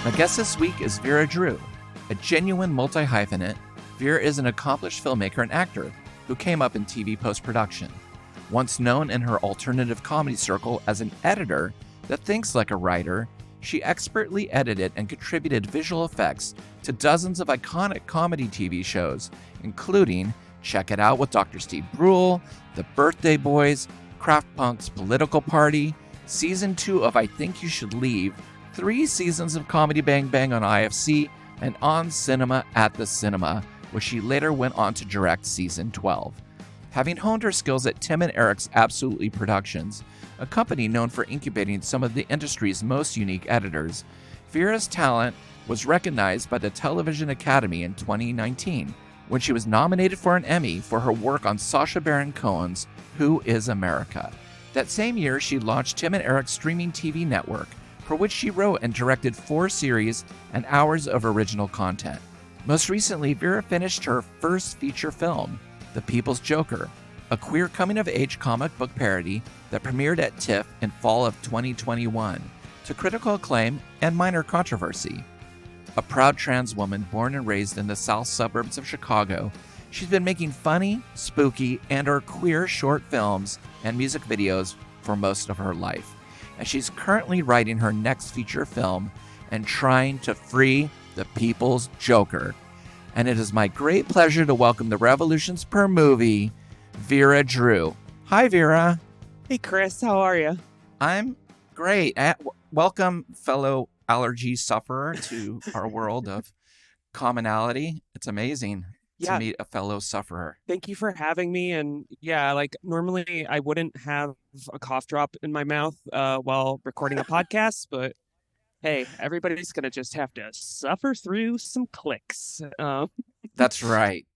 My guest this week is Vera Drew. A genuine multi-hyphenate, Vera is an accomplished filmmaker and actor who came up in TV post-production. Once known in her alternative comedy circle as an editor that thinks like a writer, she expertly edited and contributed visual effects to dozens of iconic comedy TV shows, including Check It Out with Dr. Steve Brule, The Birthday Boys, Kraft Punk's Political Party, Season 2 of I Think You Should Leave, 3 seasons of Comedy Bang Bang on IFC, and On Cinema at the Cinema, where she later went on to direct Season 12. Having honed her skills at Tim and Eric's Absolutely Productions, a company known for incubating some of the industry's most unique editors, Vera's talent was recognized by the Television Academy in 2019, when she was nominated for an Emmy for her work on Sacha Baron Cohen's Who is America. That same year, she launched Tim and Eric's streaming TV network, for which she wrote and directed 4 series and hours of original content. Most recently, Vera finished her first feature film, The People's Joker, a queer coming-of-age comic book parody that premiered at TIFF in fall of 2021, to critical acclaim and minor controversy. A proud trans woman born and raised in the south suburbs of Chicago, she's been making funny, spooky, and/or queer short films and music videos for most of her life. And she's currently writing her next feature film and trying to free the People's Joker. And it is my great pleasure to welcome the Revolutions Per Movie, Vera Drew. Hi, Vera. Hey, Chris. How are you? I'm great. Welcome, fellow allergy sufferer, to our world of commonality. It's amazing to meet a fellow sufferer. Thank you for having me. And yeah, like normally I wouldn't have a cough drop in my mouth while recording a podcast, but hey, everybody's going to just have to suffer through some clicks. That's right.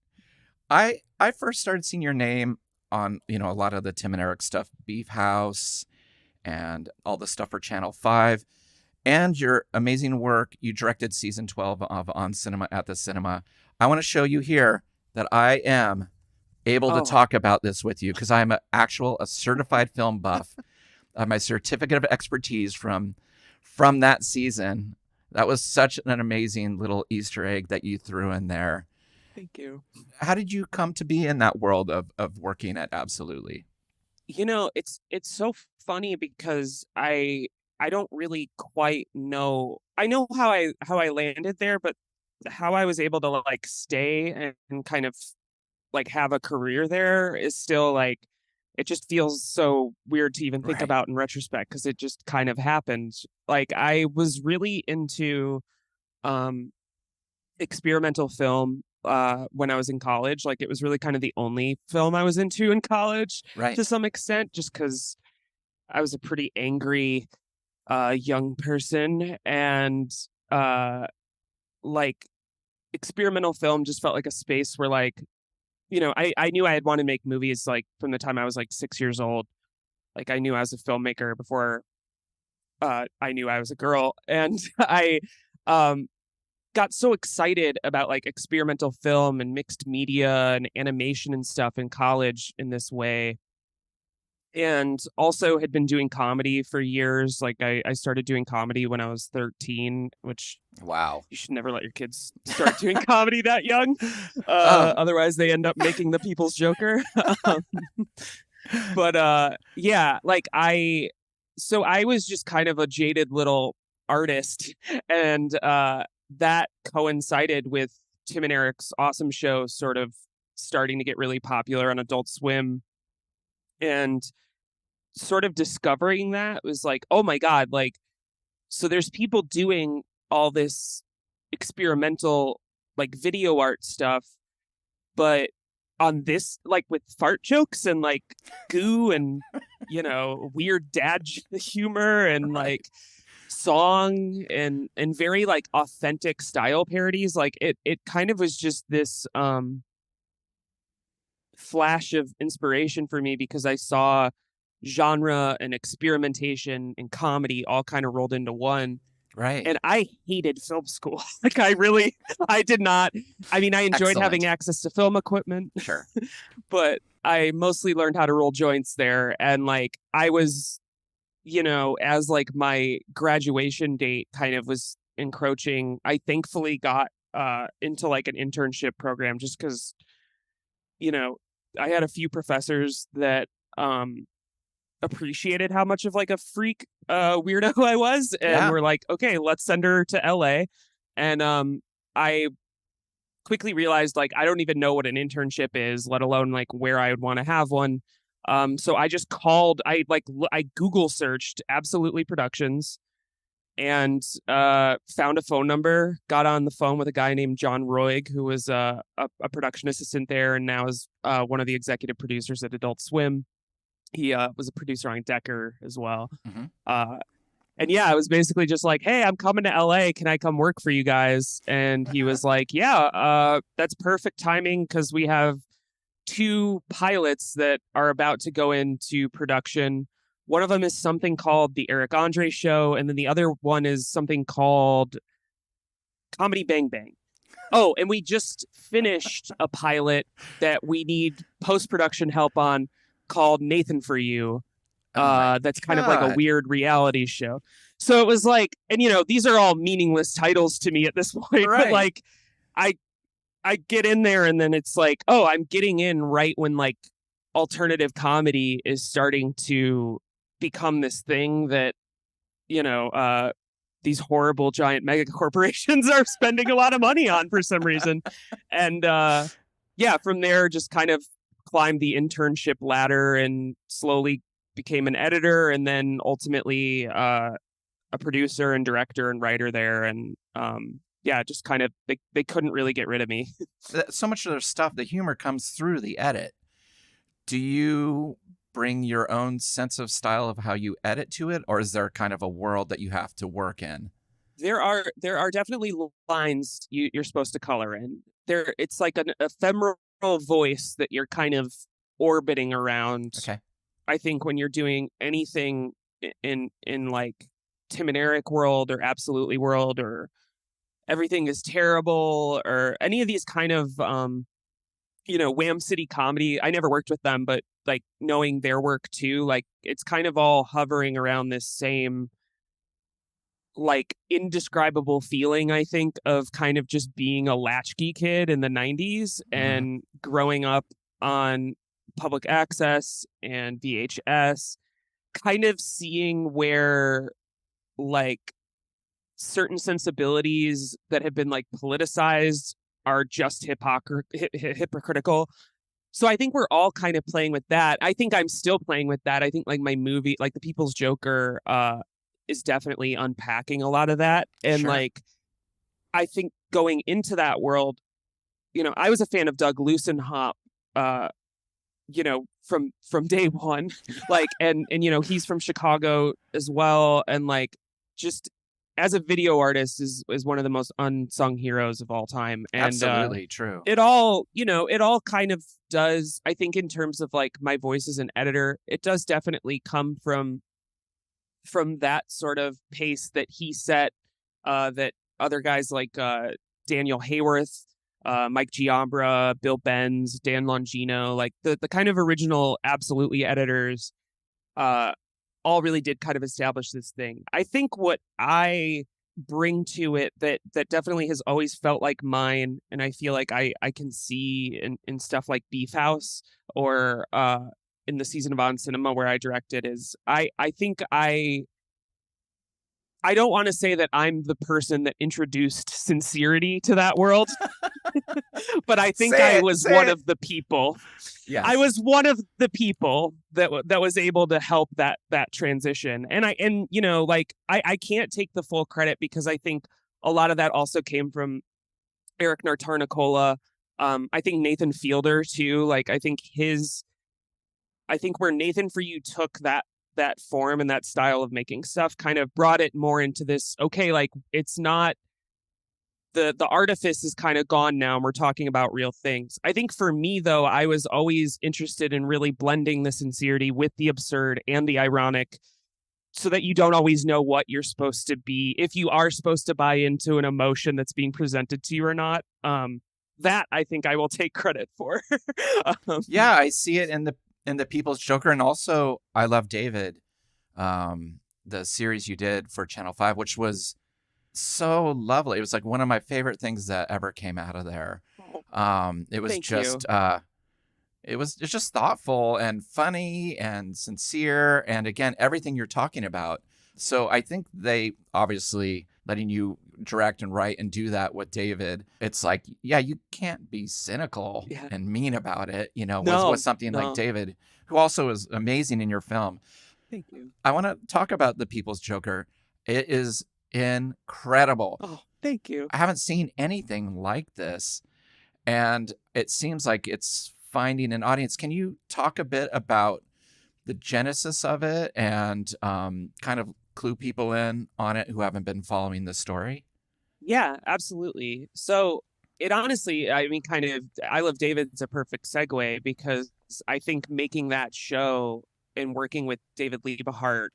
I first started seeing your name on, a lot of the Tim and Eric stuff, Beef House and all the stuff for Channel 5, and your amazing work. You directed season 12 of On Cinema at the Cinema. I want to show you here that I am able to talk about this with you because I'm a certified film buff. I have my certificate of expertise from that season. That was such an amazing little Easter egg that you threw in there. Thank you. How did you come to be in that world of working at Absolutely? It's so funny because I don't really quite know. I know how I landed there, but how I was able to like stay and kind of like have a career there is still like, it just feels so weird to even think about in retrospect because it just kind of happened. Like I was really into experimental film when I was in college. Like it was really kind of the only film I was into in college to some extent, just because I was a pretty angry young person, and like experimental film just felt like a space where like, I knew I had wanted to make movies like from the time I was like 6 years old. Like I knew I was a filmmaker before I knew I was a girl. And I got so excited about like experimental film and mixed media and animation and stuff in college in this way. And also had been doing comedy for years. Like I started doing comedy when I was 13, which you should never let your kids start doing comedy that young. Otherwise they end up making the People's Joker. But like I was just kind of a jaded little artist, and that coincided with Tim and Eric's awesome show sort of starting to get really popular on Adult Swim. And sort of discovering that was like, oh my God, like, so there's people doing all this experimental, like video art stuff, but on this, like with fart jokes and like goo and, weird dad humor and like song and very like authentic style parodies. Like it kind of was just this flash of inspiration for me because I saw genre and experimentation and comedy all kind of rolled into one. Right. And I hated film school. Like I did not. I mean, I enjoyed having access to film equipment. Sure. But I mostly learned how to roll joints there. And like, I was, as like my graduation date kind of was encroaching, I thankfully got into like an internship program just because, you know, I had a few professors that appreciated how much of like a freak weirdo I was, and Yeah. were like, okay, let's send her to LA. And I quickly realized like I don't even know what an internship is, let alone like where I would want to have one. So I just called, I Google searched Absolutely Productions and found a phone number, got on the phone with a guy named John Roig, who was a production assistant there and now is one of the executive producers at Adult Swim. He was a producer on Decker as well. Mm-hmm. And yeah, I was basically just like, hey, I'm coming to LA. Can I come work for you guys? And he was like, yeah, that's perfect timing because we have 2 pilots that are about to go into production. One of them is something called The Eric Andre Show, and then the other one is something called Comedy Bang Bang. Oh, and we just finished a pilot that we need post-production help on called Nathan for You. That's kind of like a weird reality show. So it was like, and you know, these are all meaningless titles to me at this point, Right. but like I get in there and then it's like, oh, I'm getting in right when like alternative comedy is starting to become this thing that, you know, these horrible giant mega corporations are spending a lot of money on for some reason. And yeah, from there just kind of climbed the internship ladder and slowly became an editor and then ultimately a producer and director and writer there. And yeah, just kind of they couldn't really get rid of me. So much of their stuff, the humor comes through the edit. Do you bring your own sense of style of how you edit to it, or is there kind of a world that you have to work in? There are definitely lines you're supposed to color in. It's like an ephemeral voice that you're kind of orbiting around. Okay. I think when you're doing anything in like Tim and Eric world or Absolutely world or Everything is Terrible or any of these kind of you know, Wham City comedy. I never worked with them, but like knowing their work too, like it's kind of all hovering around this same like indescribable feeling, I think, of kind of just being a latchkey kid in the 90s and growing up on public access and VHS, kind of seeing where like certain sensibilities that have been like politicized are just hypocritical. So I think we're all kind of playing with that. I think I'm still playing with that. I think like my movie, like The People's Joker, is definitely unpacking a lot of that. And Sure. like, I think going into that world, you know, I was a fan of Doug Lucenhop, you know, from day one, like, and you know, he's from Chicago as well, and like, just as a video artist is one of the most unsung heroes of all time. And Absolutely true. it all, you know, it all kind of does, I think, in terms of like my voice as an editor, it does definitely come from that sort of pace that he set, that other guys like Daniel Hayworth, Mike Giambra, Bill Benz, Dan Longino, like the kind of original Absolutely editors, all really did kind of establish this thing. I think what I bring to it that definitely has always felt like mine, and I feel like I can see in stuff like Beef House or in the season of On Cinema where I directed, is I think I don't want to say that I'm the person that introduced sincerity to that world, but I think I was one of the people. Yes. I was one of the people that was able to help that transition. And you know, like I can't take the full credit because I think a lot of that also came from Eric Nartarnicola. I think Nathan Fielder too. Like I think where Nathan For You took that form and that style of making stuff kind of brought it more into this, okay, like it's not the artifice is kind of gone now and we're talking about real things. I think for me though, I was always interested in really blending the sincerity with the absurd and the ironic so that you don't always know what you're supposed to be, if you are supposed to buy into an emotion that's being presented to you or not. That I think I will take credit for. Yeah, I see it in the People's Joker, and also I Love David, the series you did for Channel 5, which was so lovely. It was like one of my favorite things that ever came out of there. It was Thank just you. it's just thoughtful and funny and sincere, and again, everything you're talking about. So I think they obviously letting you direct and write and do that with David. It's like, yeah, you can't be cynical Yeah. and mean about it, with No, something like no. David, who also is amazing in your film. Thank you. I want to talk about The People's Joker. It is incredible. Oh, thank you. I haven't seen anything like this, and it seems like it's finding an audience. Can you talk a bit about the genesis of it and kind of clue people in on it who haven't been following the story? Yeah, absolutely. So it honestly, I mean, kind of, I Love David's a perfect segue because I think making that show and working with David Liebehart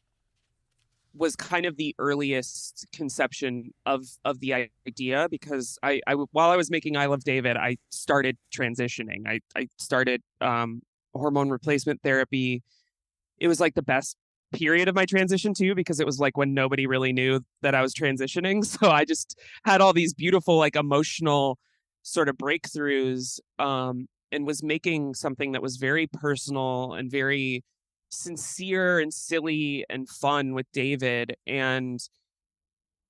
was kind of the earliest conception of the idea because while I was making I Love David, I started transitioning. I started hormone replacement therapy. It was like the best period of my transition too because it was like when nobody really knew that I was transitioning. So I just had all these beautiful like emotional sort of breakthroughs and was making something that was very personal and very sincere and silly and fun with David. And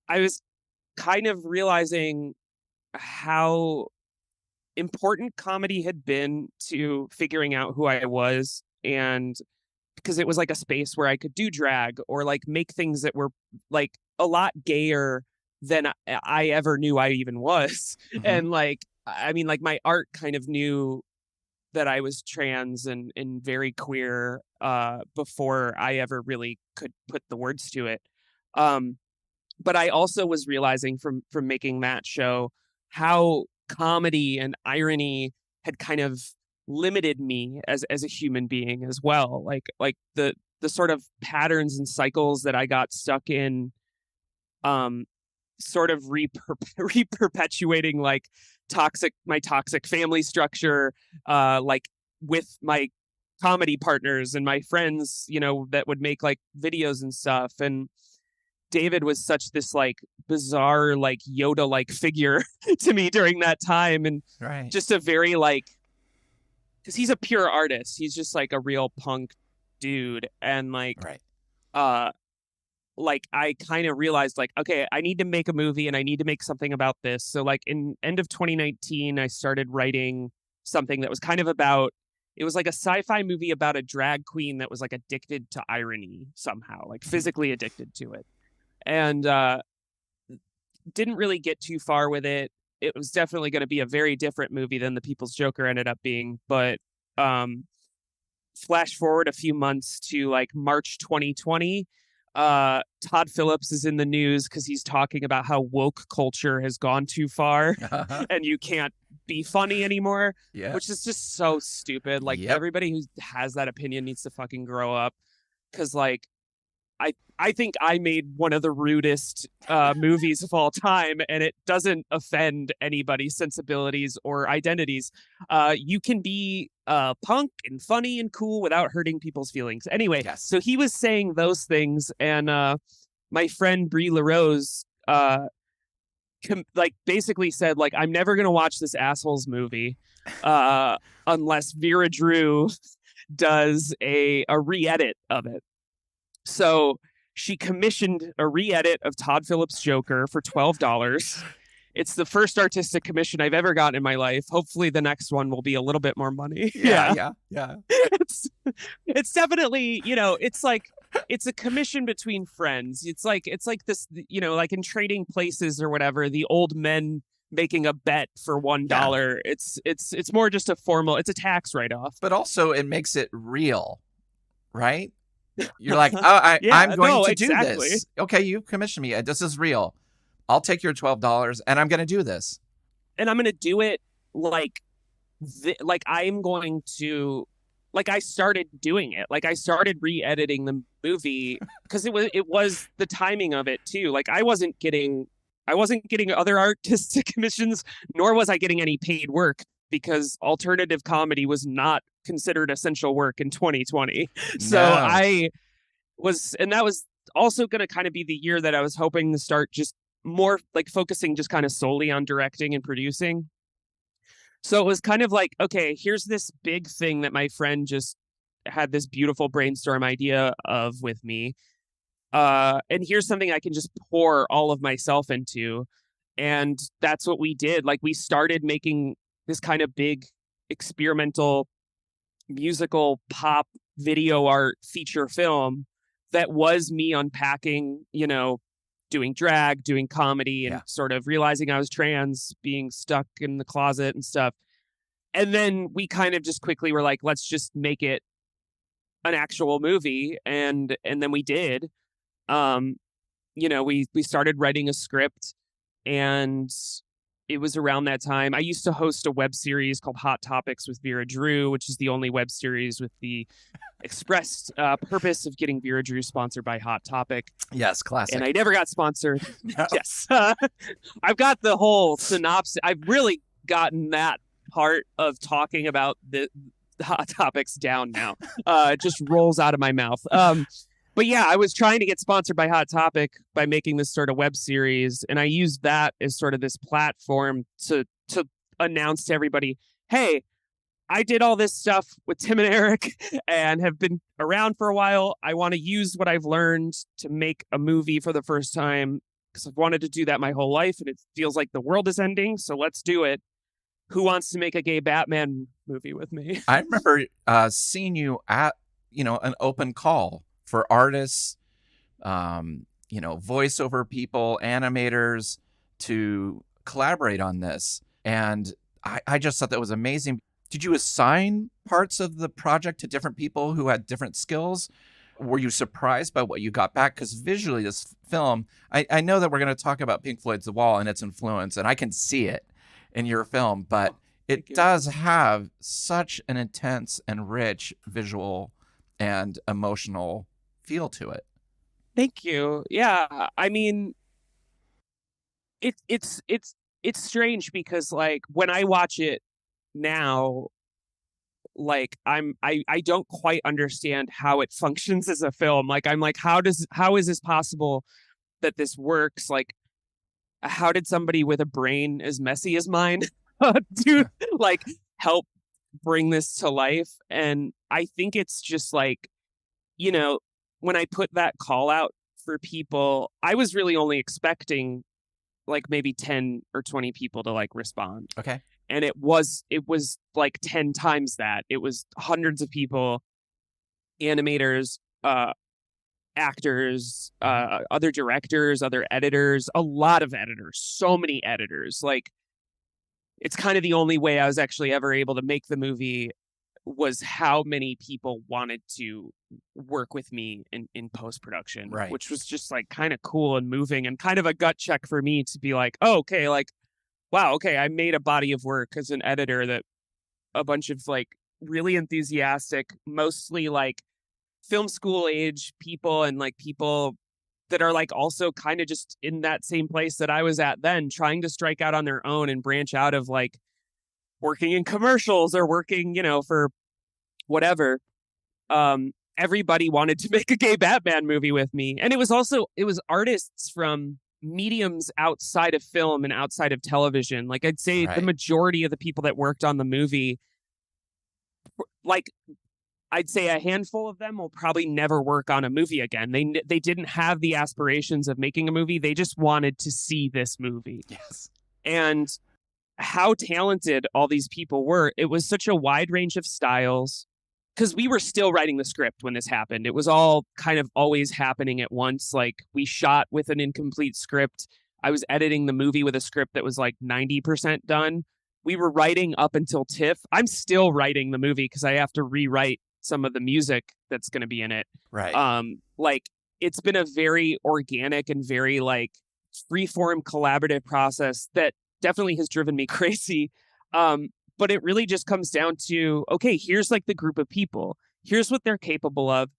I was kind of realizing how important comedy had been to figuring out who I was. And because it was like a space where I could do drag or like make things that were like a lot gayer than I ever knew I even was. Mm-hmm. And like, I mean, like my art kind of knew that I was trans and very queer before I ever really could put the words to it. Um, but I also was realizing from making that show how comedy and irony had kind of limited me as a human being as well. Like the sort of patterns and cycles that I got stuck in um sort of re-perpetuating like my toxic family structure like with my comedy partners and my friends, that would make like videos and stuff. And David was such this like bizarre like Yoda like figure to me during that time, and Right. just a very like, because he's a pure artist, he's just like a real punk dude. And Right. uh like I kind of realized like, okay, I need to make a movie and I need to make something about this. So like in end of 2019 I started writing something that was kind of about, it was like a sci-fi movie about a drag queen that was like addicted to irony somehow, like physically addicted to it. And didn't really get too far with it. It was definitely going to be a very different movie than The People's Joker ended up being. But flash forward a few months to like March 2020. Todd Phillips is in the news because he's talking about how woke culture has gone too far and you can't be funny anymore, Yeah. which is just so stupid. Like Yep. everybody who has that opinion needs to fucking grow up. Because like I think I made one of the rudest movies of all time, and it doesn't offend anybody's sensibilities or identities. You can be punk and funny and cool without hurting people's feelings. Anyway, Yes. so he was saying those things, and my friend Brie LaRose like basically said like, I'm never gonna watch this asshole's movie unless Vera Drew does a re-edit of it. So she commissioned a re-edit of Todd Phillips' Joker for $12. It's the first artistic commission I've ever gotten in my life. Hopefully the next one will be a little bit more money. Yeah. It's definitely, it's like it's a commission between friends. It's like this, like in Trading Places or whatever, the old men making a bet for $1. Yeah. It's more just a formal, it's a tax write-off. But also it makes it real, right? You're like, oh, I'm going to do this. Okay, you commissioned me. This is real. I'll take your $12 and I'm going to do this. And I'm going to do it like I'm going to, like I started doing it. Like I started re-editing the movie because it was the timing of it too. Like I wasn't getting other artistic commissions, nor was I getting any paid work because alternative comedy was not considered essential work in 2020. So No. and that was also going to kind of be the year that I was hoping to start just more like focusing just kind of solely on directing and producing. So it was kind of like, okay, here's this big thing that my friend just had this beautiful brainstorm idea of with me. And here's something I can just pour all of myself into. And that's what we did. Like, we started making this kind of big experimental musical pop video art feature film that was me unpacking, doing drag, doing comedy, and sort of realizing I was trans, being stuck in the closet and stuff. And then we kind of just quickly were like, let's just make it an actual movie. And then we did. We started writing a script, and it was around that time. I used to host a web series called Hot Topics with Vera Drew, which is the only web series with the expressed purpose of getting Vera Drew sponsored by Hot Topic. Yes, classic. And I never got sponsored. No. Yes. I've got the whole synopsis. I've really gotten that part of talking about the Hot Topics down now. It just rolls out of my mouth. But yeah, I was trying to get sponsored by Hot Topic by making this sort of web series, and I used that as sort of this platform to announce to everybody, hey, I did all this stuff with Tim and Eric and have been around for a while. I want to use what I've learned to make a movie for the first time, because I've wanted to do that my whole life, and it feels like the world is ending, so let's do it. Who wants to make a gay Batman movie with me? I remember seeing you at, an open call for artists, voiceover people, animators to collaborate on this. And I just thought that was amazing. Did you assign parts of the project to different people who had different skills? Were you surprised by what you got back? Because visually, this film, I know that we're going to talk about Pink Floyd's The Wall and its influence, and I can see it in your film, but it does have such an intense and rich visual and emotional feel to it. Thank you. Yeah, I mean, it's strange because, like, when I watch it now, like, I don't quite understand how it functions as a film. Like, I'm like, how is this possible that this works? Like, how did somebody with a brain as messy as mine do like help bring this to life? And I think it's just like, when I put that call out for people, I was really only expecting like maybe 10 or 20 people to like respond. Okay. And it was like 10 times that. It was hundreds of people, animators, actors, other directors, other editors, a lot of editors, so many editors. Like, it's kind of the only way I was actually ever able to make the movie was how many people wanted to work with me in post-production, right, which was just like kind of cool and moving and kind of a gut check for me to be like, oh, okay, like, wow, okay, I made a body of work as an editor that a bunch of like really enthusiastic, mostly like film school age people and like people that are like also kind of just in that same place that I was at then, trying to strike out on their own and branch out of like working in commercials or working, for whatever. Everybody wanted to make a gay Batman movie with me. And it was artists from mediums outside of film and outside of television. Like, I'd say the majority of the people that worked on the movie, like, I'd say a handful of them will probably never work on a movie again. They didn't have the aspirations of making a movie. They just wanted to see this movie. Yes. And how talented all these people were. It was such a wide range of styles, because we were still writing the script when this happened. It was all kind of always happening at once. Like, we shot with an incomplete script. I was editing the movie with a script that was like 90% done. We were writing up until TIFF. I'm still writing the movie because I have to rewrite some of the music that's going to be in it. Right. Like, it's been a very organic and very like freeform collaborative process that definitely has driven me crazy. But it really just comes down to, okay, here's like the group of people. Here's what they're capable of.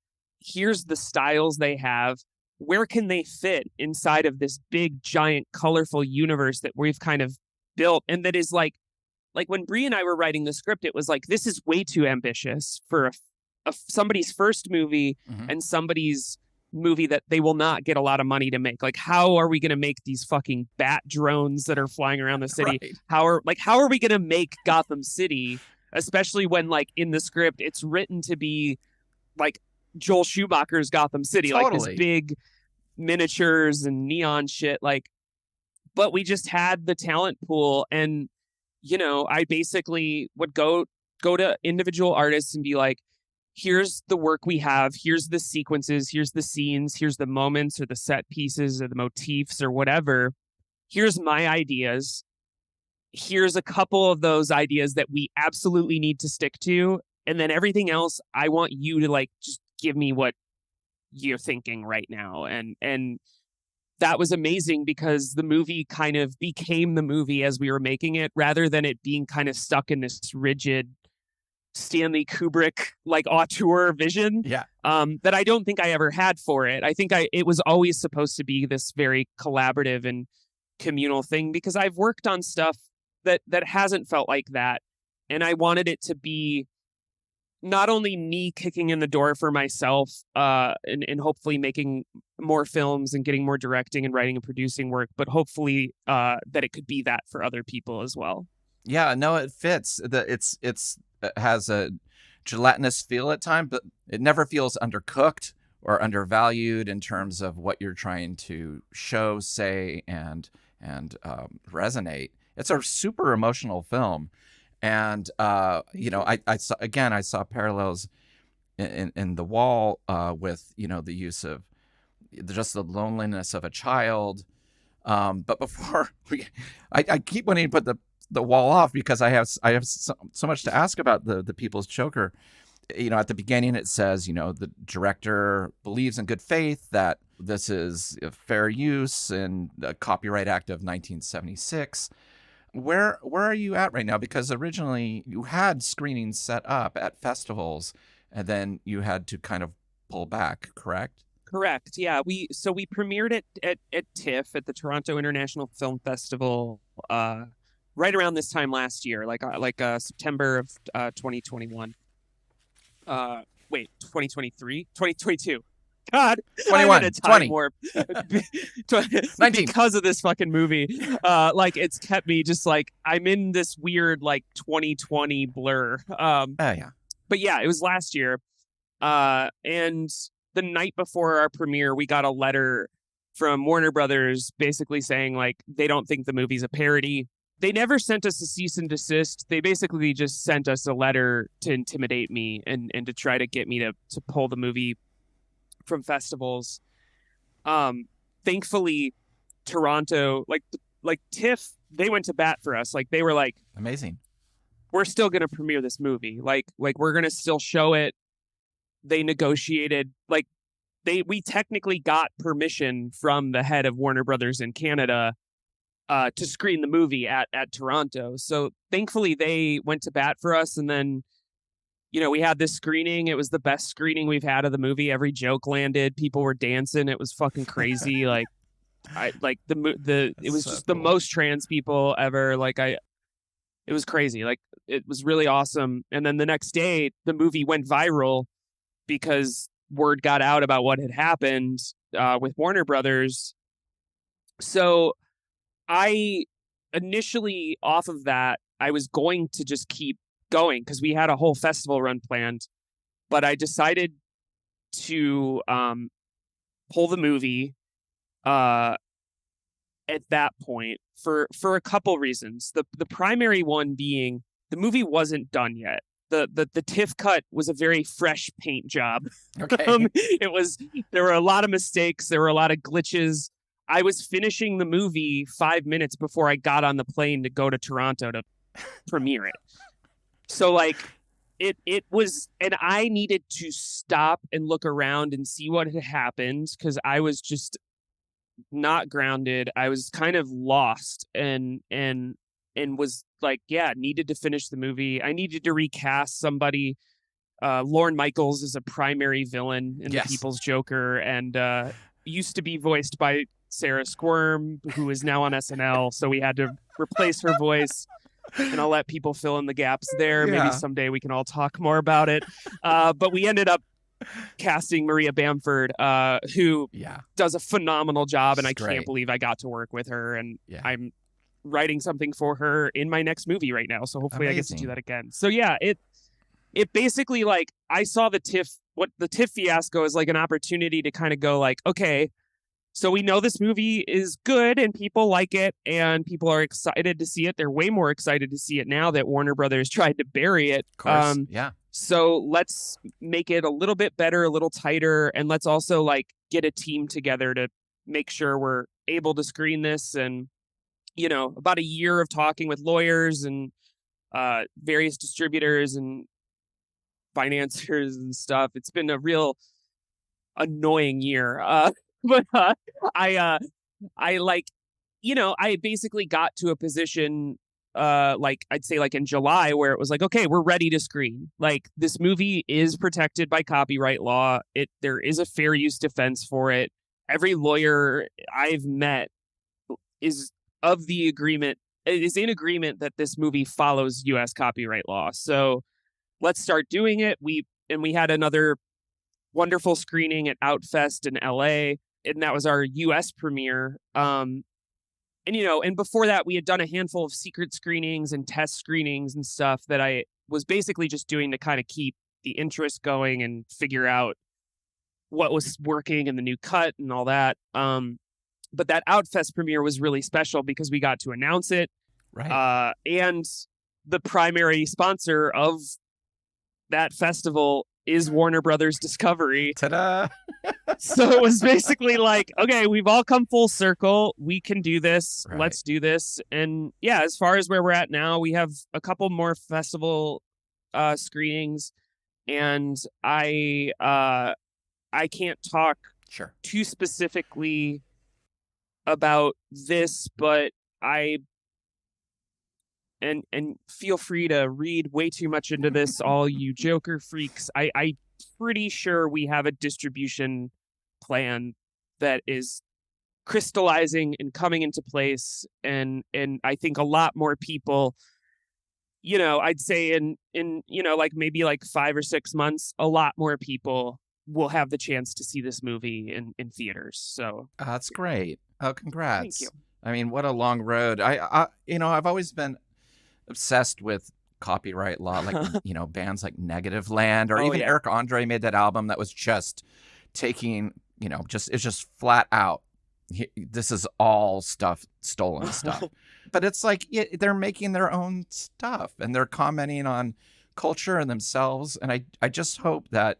Here's the styles they have. Where can they fit inside of this big, giant, colorful universe that we've kind of built? And that is like when Brie and I were writing the script, it was like, this is way too ambitious for somebody's first movie and somebody's movie that they will not get a lot of money to make. Like, how are we going to make these fucking bat drones that are flying around the city? Right. How are we going to make Gotham City, especially when like in the script it's written to be like Joel Schumacher's Gotham City, like this Totally. big miniatures and neon shit. Like, but we just had the talent pool, and I basically would go to individual artists and be like, here's the work we have, here's the sequences, here's the scenes, here's the moments or the set pieces or the motifs or whatever. Here's my ideas. Here's a couple of those ideas that we absolutely need to stick to. And then everything else, I want you to like just give me what you're thinking right now. And that was amazing because the movie kind of became the movie as we were making it, rather than it being kind of stuck in this rigid Stanley Kubrick like auteur vision. Yeah. That I don't think I ever had for it. I think it was always supposed to be this very collaborative and communal thing, because I've worked on stuff that hasn't felt like that, and I wanted it to be not only me kicking in the door for myself, and hopefully making more films and getting more directing and writing and producing work, but hopefully that it could be that for other people as well. Yeah, no, it fits. It has a gelatinous feel at times, but it never feels undercooked or undervalued in terms of what you're trying to show, say, and resonate. It's a super emotional film, and I saw parallels in The Wall with the use of just the loneliness of a child. But before I keep wanting to put the Wall off because I have so much to ask about the People's Choker. At the beginning it says, the director believes in good faith that this is a fair use and a Copyright Act of 1976. Where are you at right now? Because originally you had screenings set up at festivals and then you had to kind of pull back, correct? Correct. Yeah. We premiered it at TIFF, at the Toronto International Film Festival, right around this time last year, like September of 2021. 2023, 2022. God, 21, I'm in a time 20. warp 19. because of this fucking movie. Like it's kept me just like I'm in this weird like 2020 blur. Yeah. But yeah, it was last year. And the night before our premiere, we got a letter from Warner Brothers basically saying like they don't think the movie's a parody. They never sent us a cease and desist. They basically just sent us a letter to intimidate me and to try to get me to pull the movie from festivals. Thankfully, Toronto, like TIFF, they went to bat for us. Like they were like, amazing. We're still going to premiere this movie. Like we're going to still show it. They negotiated, like we technically got permission from the head of Warner Brothers in Canada to screen the movie at Toronto. So thankfully they went to bat for us. And then, we had this screening. It was the best screening we've had of the movie. Every joke landed. People were dancing. It was fucking crazy. Like it was so just cool. the most trans people ever. It was crazy. Like it was really awesome. And then the next day the movie went viral because word got out about what had happened with Warner Brothers. So I initially, off of that, I was going to just keep going because we had a whole festival run planned, but I decided to pull the movie at that point for a couple reasons. The primary one being the movie wasn't done yet. The TIFF cut was a very fresh paint job. Okay. There were a lot of mistakes. There were a lot of glitches. I was finishing the movie 5 minutes before I got on the plane to go to Toronto to premiere it. So like it was, and I needed to stop and look around and see what had happened because I was just not grounded. I was kind of lost and was like, yeah, needed to finish the movie. I needed to recast somebody. Lorne Michaels is a primary villain in Yes. The People's Joker and used to be voiced by Sarah Squirm, who is now on SNL. So we had to replace her voice. And I'll let people fill in the gaps there. Yeah. Maybe someday we can all talk more about it. But we ended up casting Maria Bamford, who Yeah, does a phenomenal job, and she's I can't great. believe I got to work with her, and Yeah, I'm writing something for her in my next movie right now, so hopefully I get to do amazing. that again. So yeah, it basically, like, I saw what the TIFF fiasco is, like an opportunity to kind of go like, okay, so we know this movie is good and people like it and people are excited to see it. They're way more excited to see it now that Warner Brothers tried to bury it. Of course. Yeah. So let's make it a little bit better, a little tighter, and let's also like get a team together to make sure we're able to screen this. And about a year of talking with lawyers and various distributors and financiers and stuff. It's been a real annoying year. But I like, I basically got to a position like I'd say like in July where it was like, okay, we're ready to screen. Like this movie is protected by copyright law. There is a fair use defense for it. Every lawyer I've met is is in agreement that this movie follows US copyright law. So let's start doing it. We had another wonderful screening at Outfest in LA, and that was our US premiere. And before that we had done a handful of secret screenings and test screenings and stuff that I was basically just doing to kind of keep the interest going and figure out what was working in the new cut and all that. But that Outfest premiere was really special because we got to announce it. Right. And the primary sponsor of that festival is Warner Brothers Discovery. Ta-da! So it was basically like, okay, we've all come full circle. We can do this. Right. Let's do this. And yeah, as far as where we're at now, we have a couple more festival screenings, and I can't talk Sure. too specifically about this, but and feel free to read way too much into this, all you Joker freaks. I pretty sure we have a distribution plan that is crystallizing and coming into place, and I think a lot more people, I'd say in like maybe like 5 or 6 months, a lot more people will have the chance to see this movie in theaters. So That's great. Oh, congrats. thank you. I mean, what a long road. I've always been obsessed with copyright law, like, bands like Negative Land, or Oh, even yeah. Eric Andre made that album that was just taking, it's just flat out. This is all stolen stuff. But it's like they're making their own stuff and they're commenting on culture and themselves. And I just hope that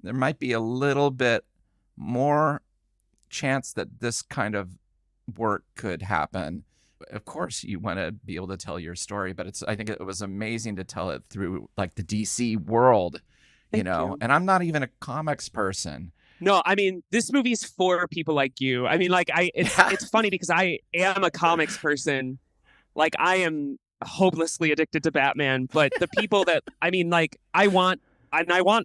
there might be a little bit more chance that this kind of work could happen. Of course, you want to be able to tell your story, but I think it was amazing to tell it through like the DC world, Thank you. and I'm not even a comics person. No, I mean, this movie's for people like you. I mean, like, it's funny because I am a comics person. Like, I am hopelessly addicted to Batman, but the people that, I mean, like, I want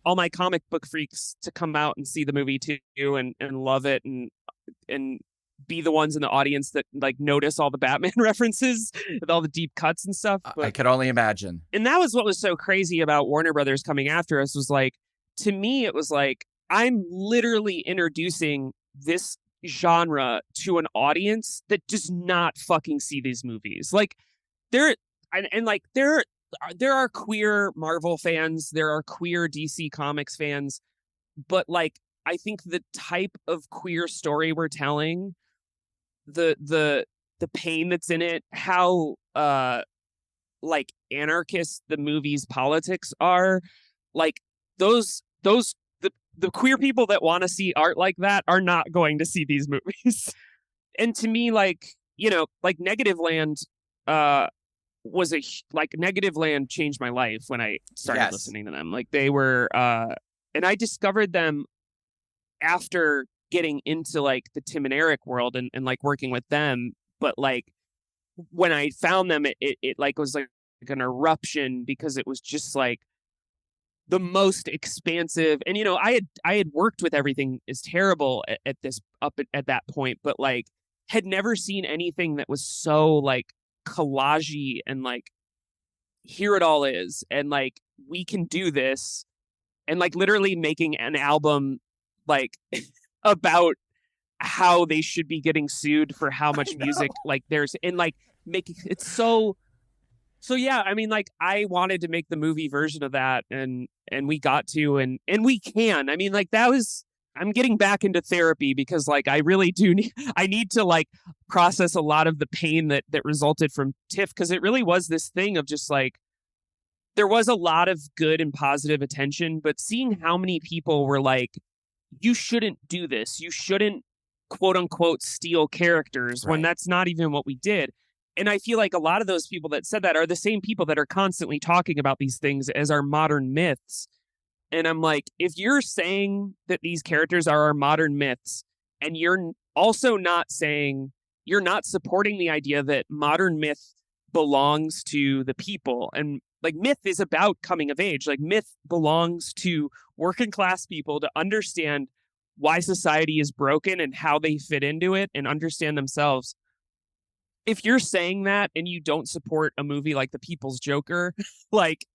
all my comic book freaks to come out and see the movie too and love it and be the ones in the audience that like notice all the Batman references with all the deep cuts and stuff. I could only imagine. And that was what was so crazy about Warner Brothers coming after us, was like, to me, it was like, I'm literally introducing this genre to an audience that does not fucking see these movies. Like there are queer Marvel fans, there are queer DC Comics fans, but like I think the type of queer story we're telling, the pain that's in it, how like anarchist the movie's politics are, like the queer people that want to see art like that are not going to see these movies. And to me, like, like Negative Land Negative Land changed my life when I started listening to them. Like they were and I discovered them after getting into like the Tim and Eric world and like working with them. But like when I found them, it like was like an eruption, because it was just like the most expansive. And I had worked with Everything Is Terrible at that point, but like had never seen anything that was so like collagey and like, here it all is, and like we can do this, and like literally making an album like about how they should be getting sued for how much music like there's and like making it so yeah, I mean, like I wanted to make the movie version of that, and we got to, and we can. I mean, like that was. I'm getting back into therapy because, like, I really do need. I need to like process a lot of the pain that resulted from TIFF because it really was this thing of just like there was a lot of good and positive attention, but seeing how many people were like, "You shouldn't do this. You shouldn't." "Quote unquote steal characters" when Right. that's not even what we did. And I feel like a lot of those people that said that are the same people that are constantly talking about these things as our modern myths. And I'm like, if you're saying that these characters are our modern myths, and you're also not saying, you're not supporting the idea that modern myth belongs to the people. And like myth is about coming of age. Like myth belongs to working class people to understand why society is broken and how they fit into it and understand themselves. If you're saying that and you don't support a movie like The People's Joker, like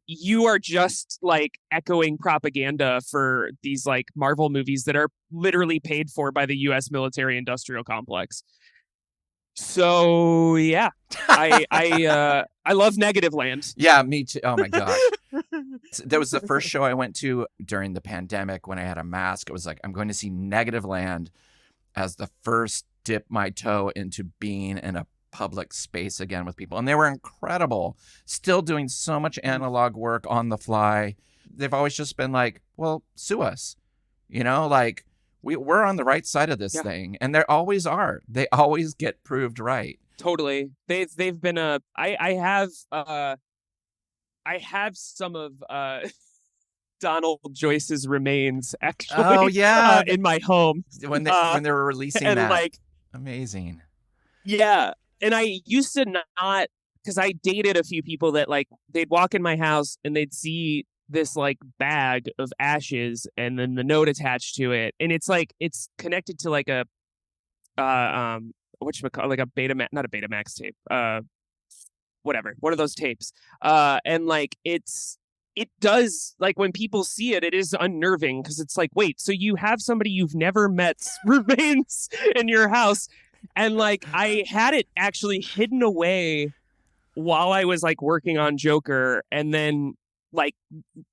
you are just like echoing propaganda for these like Marvel movies that are literally paid for by the US military industrial complex. So yeah, I love Negative Land. Yeah, me too. Oh my gosh. That was the first show I went to during the pandemic when I had a mask. It was like, I'm going to see Negative Land as the first dip my toe into being in a public space again with people. And they were incredible. Still doing so much analog work on the fly. They've always just been like, well, sue us. You know, like we're on the right side of this thing. And they always are. They always get proved right. Totally. They've been I have some of Donald Joyce's remains actually. Oh yeah, in my home when they were releasing and that. like amazing. Yeah, and I used to not because I dated a few people that like they'd walk in my house and they'd see this like bag of ashes and then the note attached to it, and it's like it's connected to like a whatchamacallit, like a not a Betamax tape, whatever, one of those tapes, and like it does, like when people see it, it is unnerving because it's like, wait, so you have somebody you've never met's remains in your house. And like I had it actually hidden away while I was like working on Joker, and then like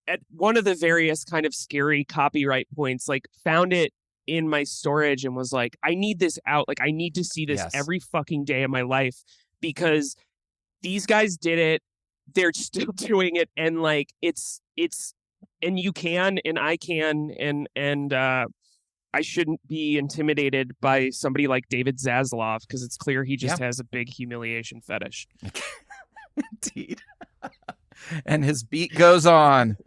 at one of the various kind of scary copyright points, like found it in my storage and was like, I need this out. Like I need to see this every fucking day of my life because these guys did it. They're still doing it, and like it's and you can, and I can, and I shouldn't be intimidated by somebody like David Zaslav because it's clear he just has a big humiliation fetish. Indeed. And his beat goes on.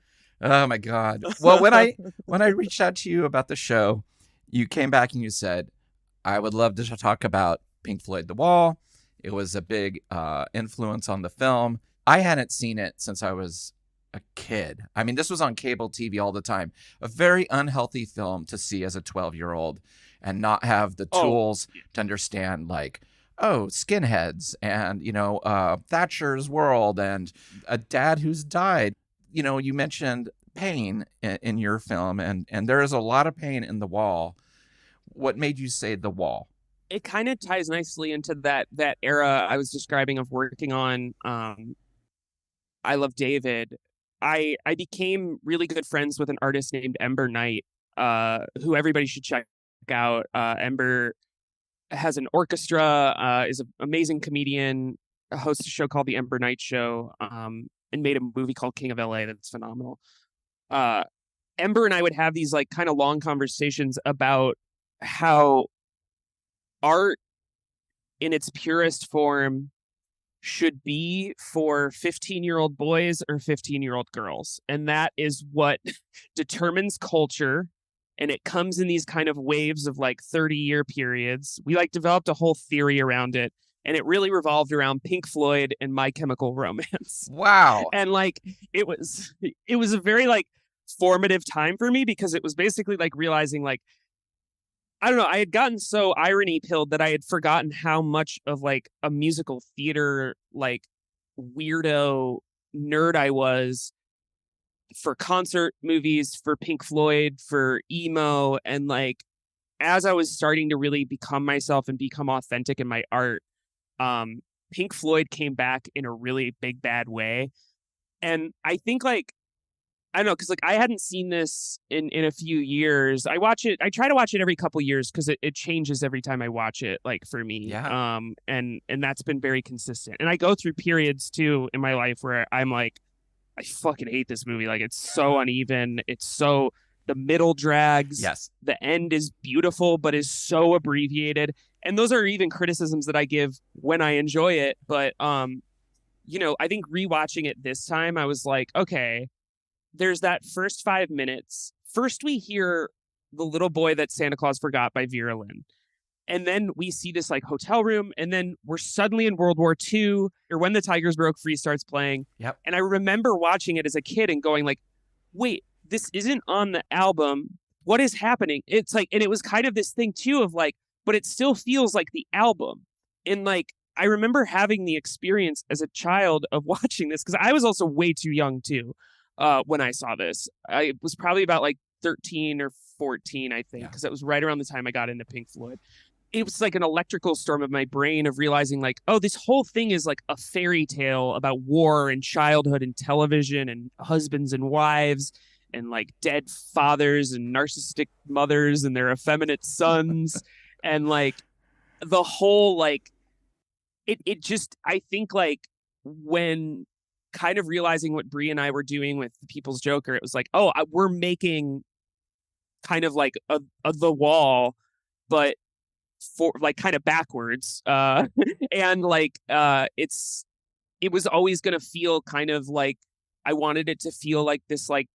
Oh my God. Well, when I reached out to you about the show, you came back and you said, I would love to talk about Pink Floyd The Wall. It was a big influence on the film. I hadn't seen it since I was a kid. I mean, this was on cable TV all the time. A very unhealthy film to see as a 12-year-old and not have the tools to understand, like, skinheads and, Thatcher's world and a dad who's died. You mentioned pain in your film, and there is a lot of pain in The Wall. What made you say The Wall? It kind of ties nicely into that era I was describing of working on I Love David. I became really good friends with an artist named Ember Knight, who everybody should check out. Ember has an orchestra, is an amazing comedian, hosts a show called The Ember Knight Show, and made a movie called King of LA that's phenomenal. Ember and I would have these like kind of long conversations about how art in its purest form should be for 15-year-old boys or 15-year-old girls. And that is what determines culture. And it comes in these kind of waves of like 30-year periods. We like developed a whole theory around it. And it really revolved around Pink Floyd and My Chemical Romance. Wow. And like, it was a very like formative time for me because it was basically like realizing like, I don't know, I had gotten so irony pilled that I had forgotten how much of like a musical theater, like weirdo nerd I was for concert movies, for Pink Floyd, for emo. And like, as I was starting to really become myself and become authentic in my art, Pink Floyd came back in a really big, bad way. And I think like, I don't know, because like I hadn't seen this in a few years. I try to watch it every couple years because it changes every time I watch it, like for me. Yeah. And that's been very consistent. And I go through periods too in my life where I'm like, I fucking hate this movie. Like it's so uneven. It's so the middle drags. Yes. The end is beautiful, but is so abbreviated. And those are even criticisms that I give when I enjoy it. But you know, I think rewatching it this time, I was like, okay, there's that first 5 minutes. First, we hear The Little Boy That Santa Claus Forgot by Vera. And then we see this like hotel room, and then we're suddenly in World War II, or When the Tigers Broke Free starts playing. Yep. And I remember watching it as a kid and going like, wait, this isn't on the album. What is happening? It's like, and it was kind of this thing too of like, but it still feels like the album. And like, I remember having the experience as a child of watching this because I was also way too young too when I saw this. I was probably about like 13 or 14, I think, because that was right around the time I got into Pink Floyd. It was like an electrical storm of my brain of realizing like, oh, this whole thing is like a fairy tale about war and childhood and television and husbands and wives and like dead fathers and narcissistic mothers and their effeminate sons. And like the whole like it just, I think like when kind of realizing what Brie and I were doing with The People's Joker, it was like, oh, we're making kind of like a The Wall, but for like kind of backwards. And like it was always going to feel kind of like I wanted it to feel like this like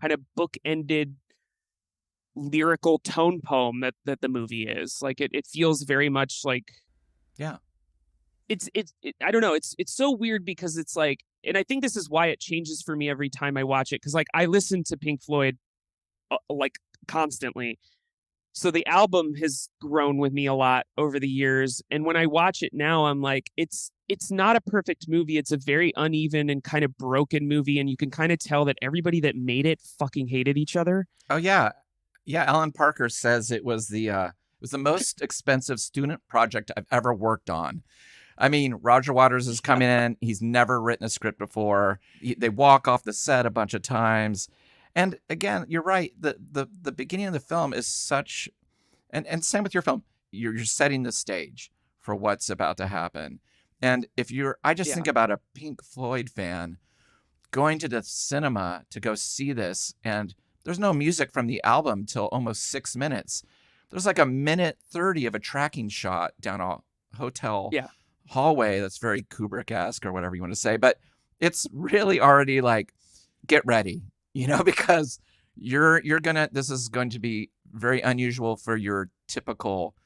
kind of book-ended lyrical tone poem that the movie is. Like it feels very much like, yeah, it's I don't know, it's so weird because it's like, and I think this is why it changes for me every time I watch it, because like I listen to Pink Floyd like constantly, so the album has grown with me a lot over the years. And when I watch it now, I'm like, it's not a perfect movie. It's a very uneven and kind of broken movie. And you can kind of tell that everybody that made it fucking hated each other. Oh yeah. Yeah. Alan Parker says it was the most expensive student project I've ever worked on. I mean, Roger Waters is coming in. He's never written a script before. They walk off the set a bunch of times. And again, you're right. The beginning of the film is such, and same with your film. You're setting the stage for what's about to happen. And I just think about a Pink Floyd fan going to the cinema to go see this, and there's no music from the album till almost 6 minutes. There's like a 1:30 of a tracking shot down a hotel hallway that's very Kubrick-esque or whatever you want to say, but it's really already like, get ready. Because this is going to be very unusual for your typical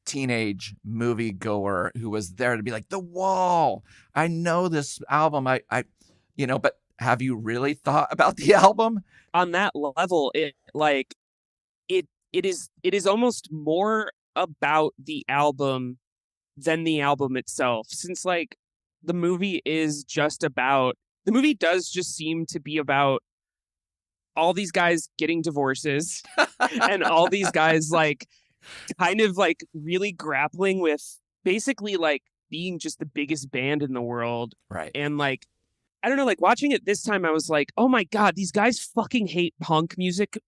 teenage movie goer who was there to be like, The Wall. I know this album. But have you really thought about the album? On that level, it is almost more about the album than the album itself. Since like the movie does just seem to be about all these guys getting divorces and all these guys like kind of like really grappling with basically like being just the biggest band in the world. Right. And like, I don't know, like watching it this time, I was like, oh my God, these guys fucking hate punk music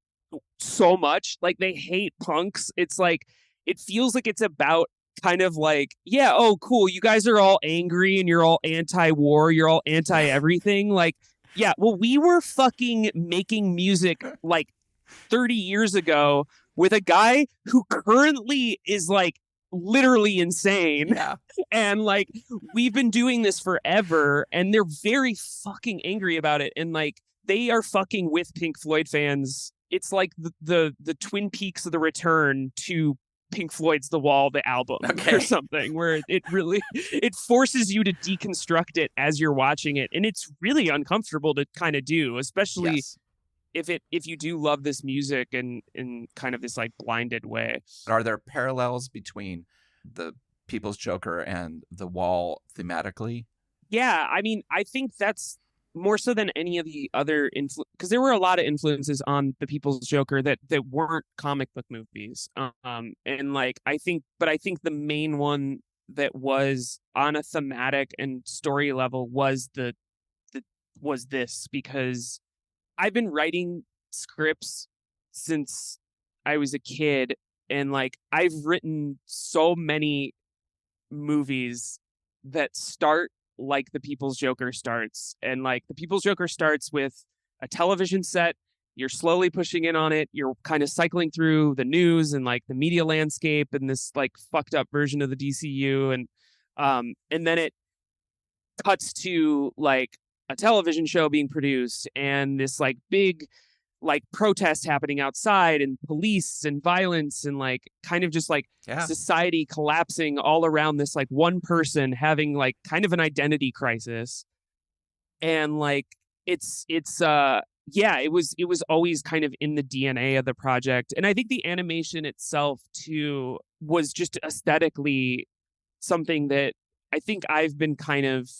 so much. Like they hate punks. It's like, it feels like it's about kind of like, yeah, oh, cool. You guys are all angry and you're all anti-war. You're all anti-everything. Like, yeah, well, we were fucking making music like 30 years ago with a guy who currently is like literally insane. Yeah. And like, we've been doing this forever and they're very fucking angry about it. And like, they are fucking with Pink Floyd fans. It's like the Twin Peaks of the Return to Pink Floyd's The Wall, the album, or something, where it forces you to deconstruct it as you're watching it, and it's really uncomfortable to kind of do, especially if you do love this music and in kind of this like blinded way. Are there parallels between The People's Joker and The Wall thematically? Yeah, I mean, I think that's more so than any of the other because there were a lot of influences on the People's Joker that weren't comic book movies. And like I think the main one that was on a thematic and story level was the was this, because I've been writing scripts since I was a kid, and like I've written so many movies that start like the People's Joker starts. And like the People's Joker starts with a television set. You're slowly pushing in on it. You're kind of cycling through the news and like the media landscape and this like fucked up version of the DCU. And then it cuts to like a television show being produced and this like big like protest happening outside and police and violence and like kind of just like society collapsing all around this like one person having like kind of an identity crisis. And like it's yeah, it was always kind of in the DNA of the project. And I think the animation itself too was just aesthetically something that I think I've been kind of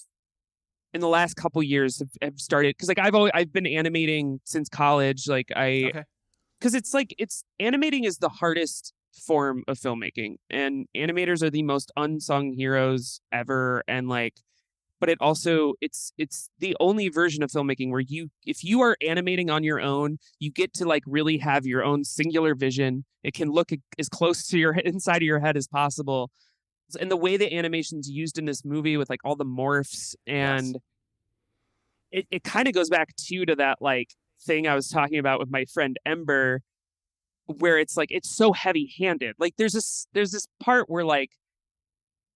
in the last couple years have started, because like I've been animating since college. Like because it's animating is the hardest form of filmmaking, and animators are the most unsung heroes ever. And like, but it also it's the only version of filmmaking where if you are animating on your own, you get to like really have your own singular vision. It can look as close to your inside of your head as possible. And the way the animation's used in this movie with like all the morphs and it kind of goes back to that like thing I was talking about with my friend Ember, where it's like it's so heavy-handed. Like there's this part where like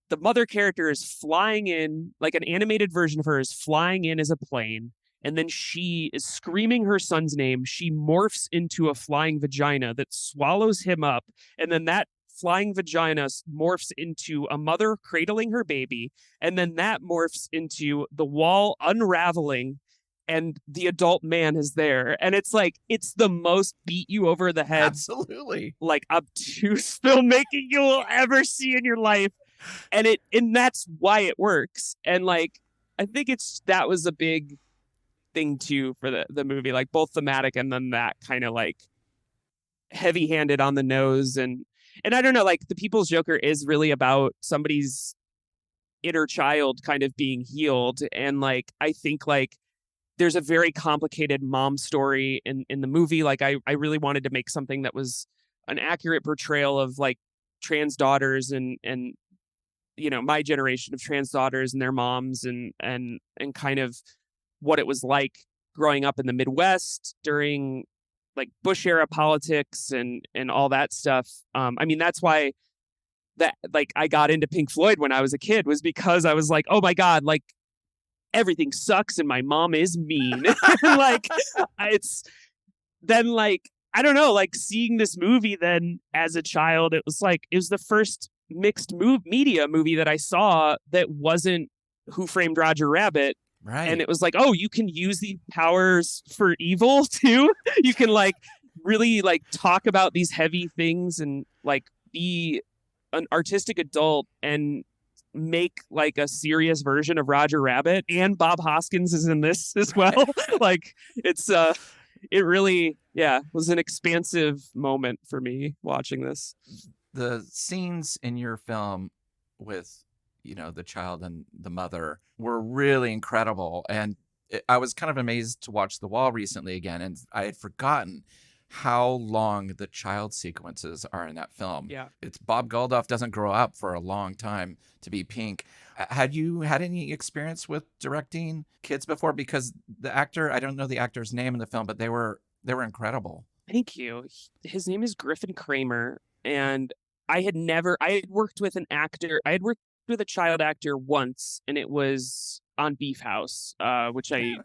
the mother character is flying in, like an animated version of her is flying in as a plane, and then she is screaming her son's name. She morphs into a flying vagina that swallows him up, and then that flying vagina morphs into a mother cradling her baby, and then that morphs into the wall unraveling and the adult man is there. And it's like it's the most beat you over the head, absolutely, like obtuse filmmaking you will ever see in your life. And that's why it works. And like I think that was a big thing too for the movie, like both thematic and then that kind of like heavy-handed on the nose. And I don't know, like the People's Joker is really about somebody's inner child kind of being healed. And like, I think like there's a very complicated mom story in the movie. Like I really wanted to make something that was an accurate portrayal of like trans daughters and you know, my generation of trans daughters and their moms and kind of what it was like growing up in the Midwest during like Bush era politics and all that stuff. I mean, that's why that like I got into Pink Floyd when I was a kid, was because I was like, oh my God, like everything sucks and my mom is mean. Like it's then like, I don't know, like seeing this movie then as a child, it was the first mixed media movie that I saw that wasn't Who Framed Roger Rabbit. Right. And it was like, oh, you can use these powers for evil too. You can like really like talk about these heavy things and like be an artistic adult and make like a serious version of Roger Rabbit. And Bob Hoskins is in this as well. Like it's it really was an expansive moment for me watching this. The scenes in your film with, you know, the child and the mother were really incredible. And I was kind of amazed to watch The Wall recently again, and I had forgotten how long the child sequences are in that film. Yeah. It's Bob Geldof doesn't grow up for a long time to be Pink. Had you had any experience with directing kids before? Because the actor, I don't know the actor's name in the film, but they were incredible. Thank you. His name is Griffin Kramer, and I had worked with a child actor once, and it was on Beef House, which I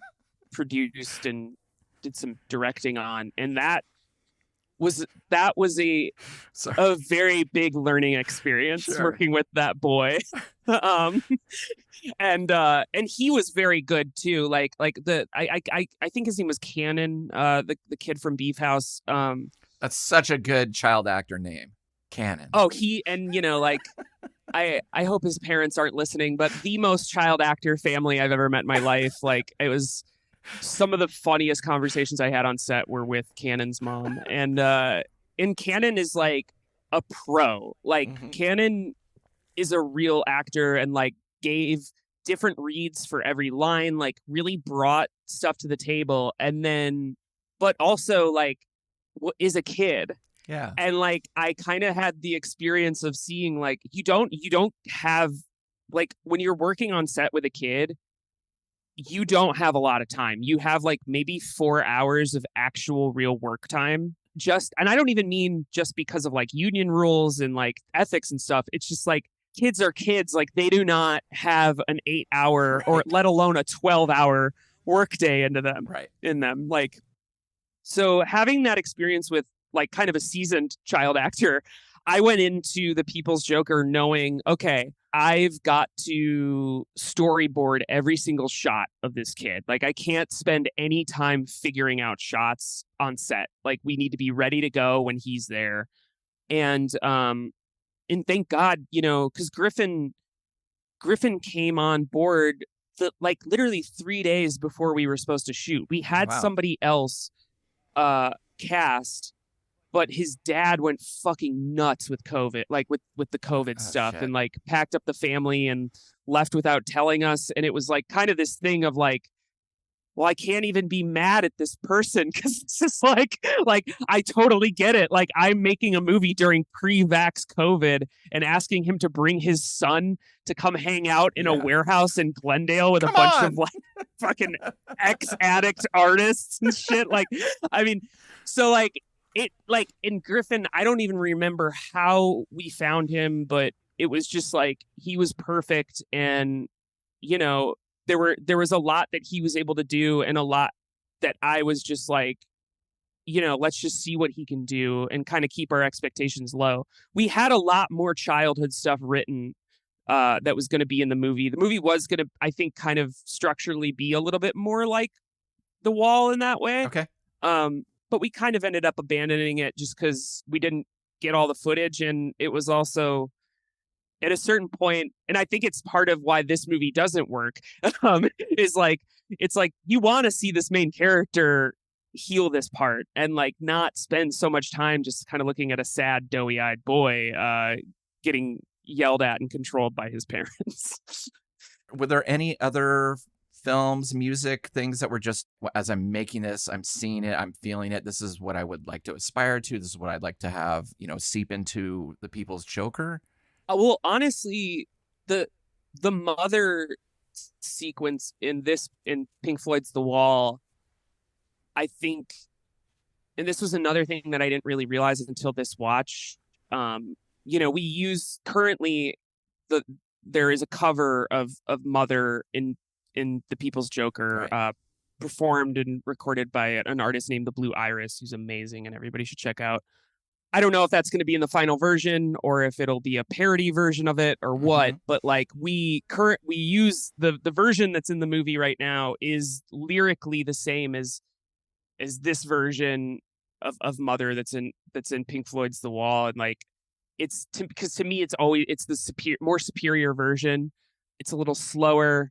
produced and did some directing on, and that was a very big learning experience. Sure. Working with that boy. And he was very good too. Like I think his name was Cannon, the kid from Beef House. That's such a good child actor name, Cannon. Oh, you know, like I hope his parents aren't listening, but the most child actor family I've ever met in my life. Like it was some of the funniest conversations I had on set were with Cannon's mom. And Cannon is like a pro. Like Mhm. Cannon is a real actor and like gave different reads for every line, like really brought stuff to the table. And then, but also like is a kid. Yeah. And like I kind of had the experience of seeing like you don't have like when you're working on set with a kid, you don't have a lot of time. You have like maybe 4 hours of actual real work time. Just, and I don't even mean just because of like union rules and like ethics and stuff. It's just like kids are kids. Like they do not have an 8 hour or Right. let alone a 12-hour workday into them Right. in them. Like, so having that experience with like kind of a seasoned child actor, I went into The People's Joker knowing, okay, I've got to storyboard every single shot of this kid. Like I can't spend any time figuring out shots on set. Like we need to be ready to go when he's there. And thank God, you know, because Griffin came on board like literally 3 days before we were supposed to shoot. We Oh, had wow. somebody else cast, but his dad went fucking nuts with COVID, like with the COVID Oh, stuff, shit. and like packed up the family and left without telling us. And it was like kind of this thing of like, well, I can't even be mad at this person because it's just like I totally get it. Like I'm making a movie during pre-vax COVID and asking him to bring his son to come hang out in a Yeah. warehouse in Glendale with a Come bunch of on. like fucking ex-addict artists and shit. Like, I mean, so like it like in Griffin, I don't even remember how we found him, but it was just like he was perfect. And you know, there was a lot that he was able to do and a lot that I was just like, you know, let's just see what he can do and kind of keep our expectations low. We had a lot more childhood stuff written that was going to be in the movie. The movie was going to, I think, kind of structurally be a little bit more like The Wall in that way. Okay. But we kind of ended up abandoning it just because we didn't get all the footage, and it was also at a certain point, and I think it's part of why this movie doesn't work, is like it's like you want to see this main character heal this part and like not spend so much time just kind of looking at a sad, doughy-eyed boy getting yelled at and controlled by his parents. Were there any other films, music, things that were just, as I'm making this, I'm seeing it, I'm feeling it, this is what I would like to aspire to, this is what I'd like to have, you know, seep into The People's Joker? Well, honestly, the mother sequence in Pink Floyd's The Wall, I think, and this was another thing that I didn't really realize until this watch. You know, we use currently the there is a cover of Mother in The People's Joker, Right. performed and recorded by an artist named the Blue Iris, who's amazing and everybody should check out. I don't know if that's going to be in the final version or if it'll be a parody version of it or what, Mm-hmm. but like we use the version that's in the movie right now is lyrically the same as this version of Mother that's in Pink Floyd's The Wall. And like because to me it's the more superior version. It's a little slower.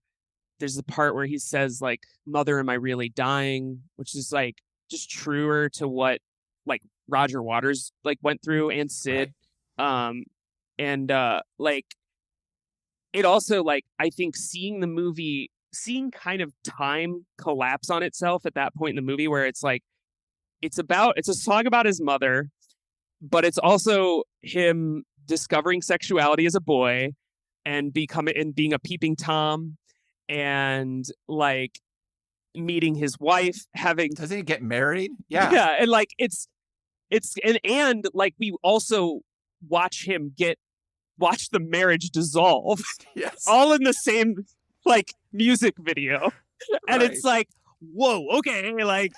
There's the part where he says like, "Mother, am I really dying?" which is like just truer to what like Roger Waters like went through and Right. Sid. And like it also like I think seeing the movie, seeing kind of time collapse on itself at that point in the movie where it's like it's a song about his mother, but it's also him discovering sexuality as a boy and being a peeping Tom and like meeting his wife, having Doesn't he get married? Yeah. yeah, and like it's and like we also watch the marriage dissolve Yes. all in the same like music video. And Right. it's like, whoa, okay, like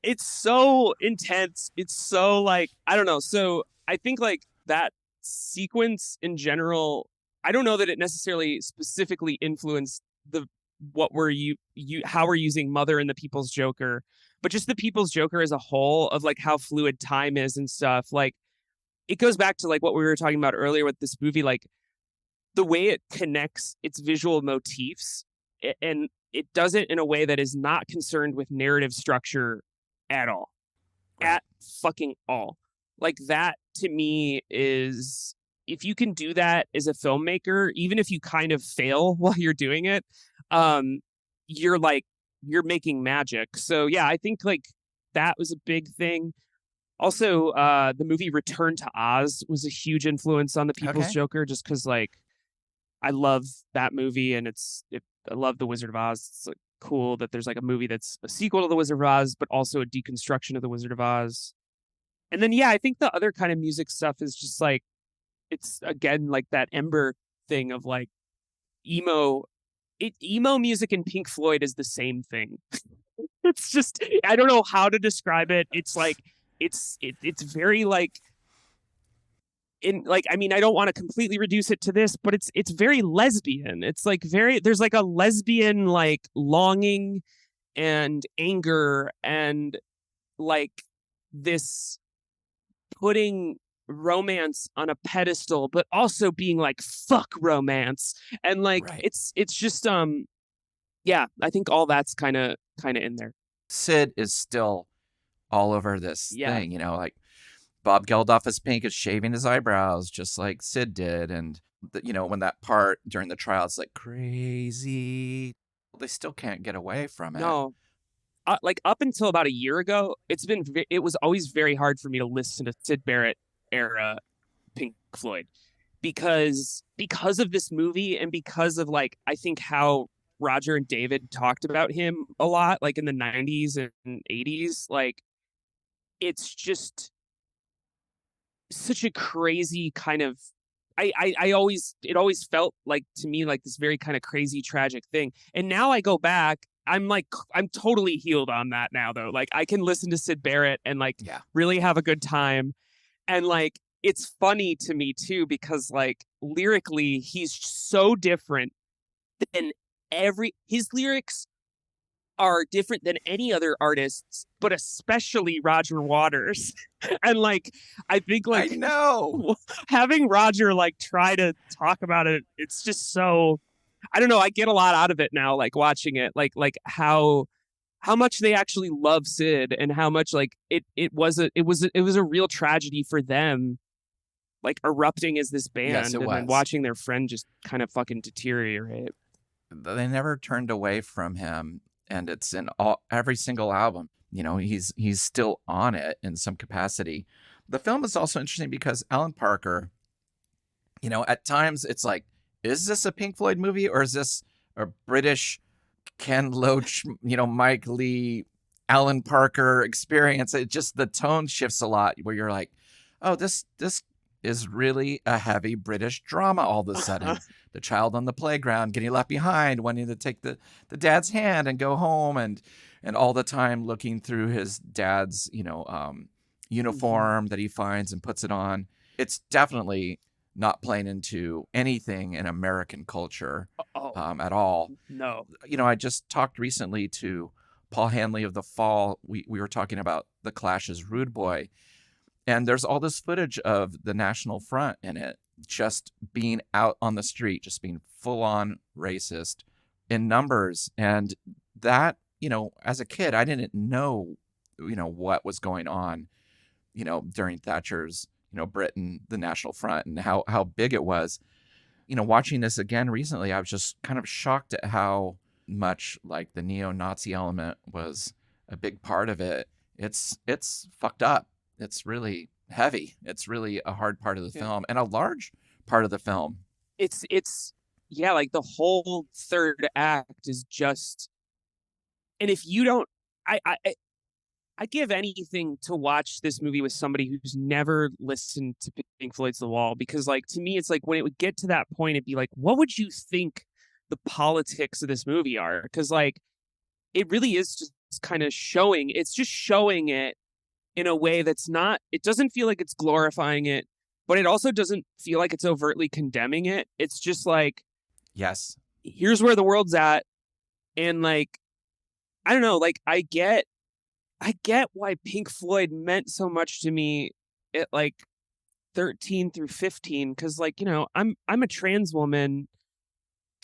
it's so intense. It's so like I don't know. So I think like that sequence in general, I don't know that it necessarily specifically influenced the what we're you how we're using Mother and The People's Joker, but just The People's Joker as a whole of like how fluid time is and stuff. Like it goes back to like what we were talking about earlier with this movie, like the way it connects its visual motifs and it does it in a way that is not concerned with narrative structure at all. Right. At fucking all. Like that to me is, if you can do that as a filmmaker, even if you kind of fail while you're doing it, um, you're like, you're making magic. So yeah, I think like that was a big thing. Also, the movie Return to Oz was a huge influence on the People's Okay. Joker, just because like I love that movie, and I love The Wizard of Oz. It's like cool that there's like a movie that's a sequel to The Wizard of Oz, but also a deconstruction of The Wizard of Oz. And then yeah, I think the other kind of music stuff is just like, it's again like that Ember thing of like emo. Emo music and Pink Floyd is the same thing. It's just, I don't know how to describe it. It's like it's very like, in like, I mean, I don't want to completely reduce it to this, but it's very lesbian. It's like very, there's like a lesbian like longing and anger and like this putting romance on a pedestal, but also being like fuck romance. And like Right. it's just yeah, I think all that's kind of in there. Sid is still all over this Yeah. thing, like Bob Geldof as Pink is shaving his eyebrows just like Sid did. And, when that part during the trial, it's like crazy. They still can't get away from it. No. Like up until about a year ago, it was always very hard for me to listen to Sid Barrett era Pink Floyd because of this movie, and because of like, I think how Roger and David talked about him a lot, like in the 90s and 80s. Like it's just such a crazy kind of, I always, it always felt like to me like this very kind of crazy tragic thing. And now I go back, I'm like, I'm totally healed on that now though. Like I can listen to Sid Barrett and like Yeah. really have a good time. And like it's funny to me too, because like lyrically he's so different than his lyrics are different than any other artists, but especially Roger Waters. And like I think I like know. having Roger like try to talk about it, it's just so, I don't know, I get a lot out of it now, like watching it, like how much they actually love Sid, and how much like it was a real tragedy for them, like erupting as this Yes, band it and then was. watching their friend just kind of fucking deteriorate. They never turned away from him, and it's in every single album. He's still on it in some capacity. The film is also interesting because Alan Parker, at times it's like, is this a Pink Floyd movie, or is this a British Ken Loach, Mike Lee, Alan Parker experience? It just, the tone shifts a lot where you're like, oh, this is really a heavy British drama all of a sudden. The child on the playground getting left behind, wanting to take the dad's hand and go home, and all the time looking through his dad's, uniform that he finds and puts it on. It's definitely not playing into anything in American culture at all. No. I just talked recently to Paul Hanley of The Fall. We were talking about The Clash's Rude Boy, and there's all this footage of the National Front in it, just being out on the street, just being full on racist in numbers. And that, as a kid, I didn't know, what was going on, during Thatcher's, Britain, the National Front, and how big it was. Watching this again recently, I was just kind of shocked at how much like the neo-Nazi element was a big part of it. It's fucked up. It's really heavy. It's really a hard part of the film, and a large part of the film. It's yeah, like the whole third act is just, and if you don't, I give anything to watch this movie with somebody who's never listened to Pink Floyd's The Wall, because like to me it's like when it would get to that point, it'd be like, what would you think the politics of this movie are? Because like it really is just kind of showing, it's just showing it in a way that's not, it doesn't feel like it's glorifying it, but it also doesn't feel like it's overtly condemning it. It's just like, yes, here's where the world's at. And like, I don't know, like I get why Pink Floyd meant so much to me at like 13 through 15, because like, I'm a trans woman,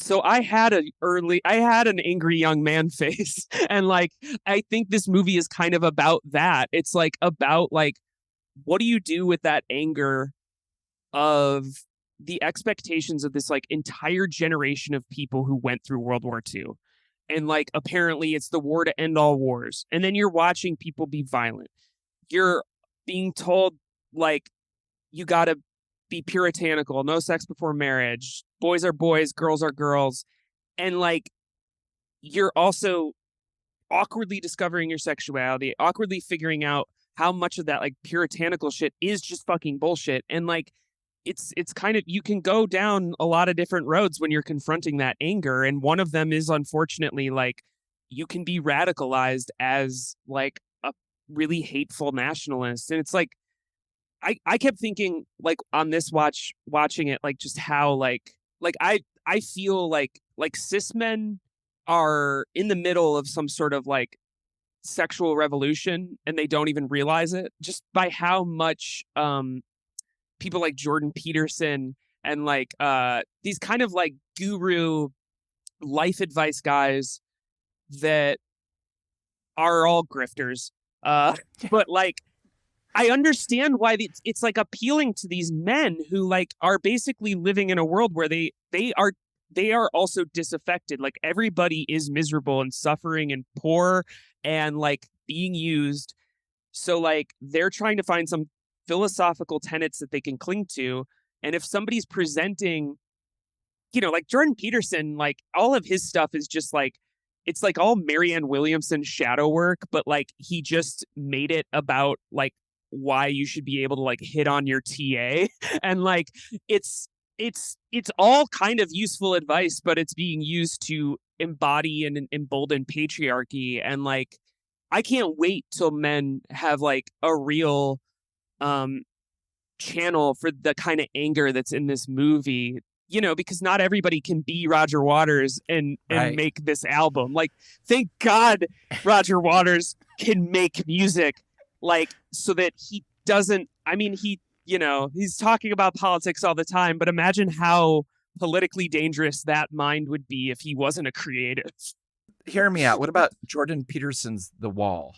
So I had an angry young man face. And like I think this movie is kind of about that. It's like about like what do you do with that anger of the expectations of this like entire generation of people who went through World War II. And like apparently it's the war to end all wars. And then you're watching people be violent. You're being told like you got to be puritanical, no sex before marriage, boys are boys, girls are girls. And like you're also awkwardly discovering your sexuality, awkwardly figuring out how much of that like puritanical shit is just fucking bullshit. And like it's kind of, you can go down a lot of different roads when you're confronting that anger, and one of them is unfortunately like you can be radicalized as like a really hateful nationalist. And it's like I kept thinking like on this watching it like just how like I feel like cis men are in the middle of some sort of like sexual revolution and they don't even realize it, just by how much people like Jordan Peterson and like these kind of like guru life advice guys that are all grifters. But like I understand why it's like appealing to these men who like are basically living in a world where they are also disaffected. Like everybody is miserable and suffering and poor and like being used. So like they're trying to find some philosophical tenets that they can cling to. And if somebody's presenting, like Jordan Peterson, like all of his stuff is just like, it's like all Marianne Williamson shadow work, but like he just made it about like why you should be able to like hit on your TA. And like it's all kind of useful advice, but it's being used to embody and embolden patriarchy. And like I can't wait till men have like a real channel for the kind of anger that's in this movie, because not everybody can be Roger Waters and Right. make this album. Like thank God Roger Waters can make music like so that he doesn't, I mean he's talking about politics all the time, but imagine how politically dangerous that mind would be if he wasn't a creative. Hear me out. What about Jordan Peterson's The Wall?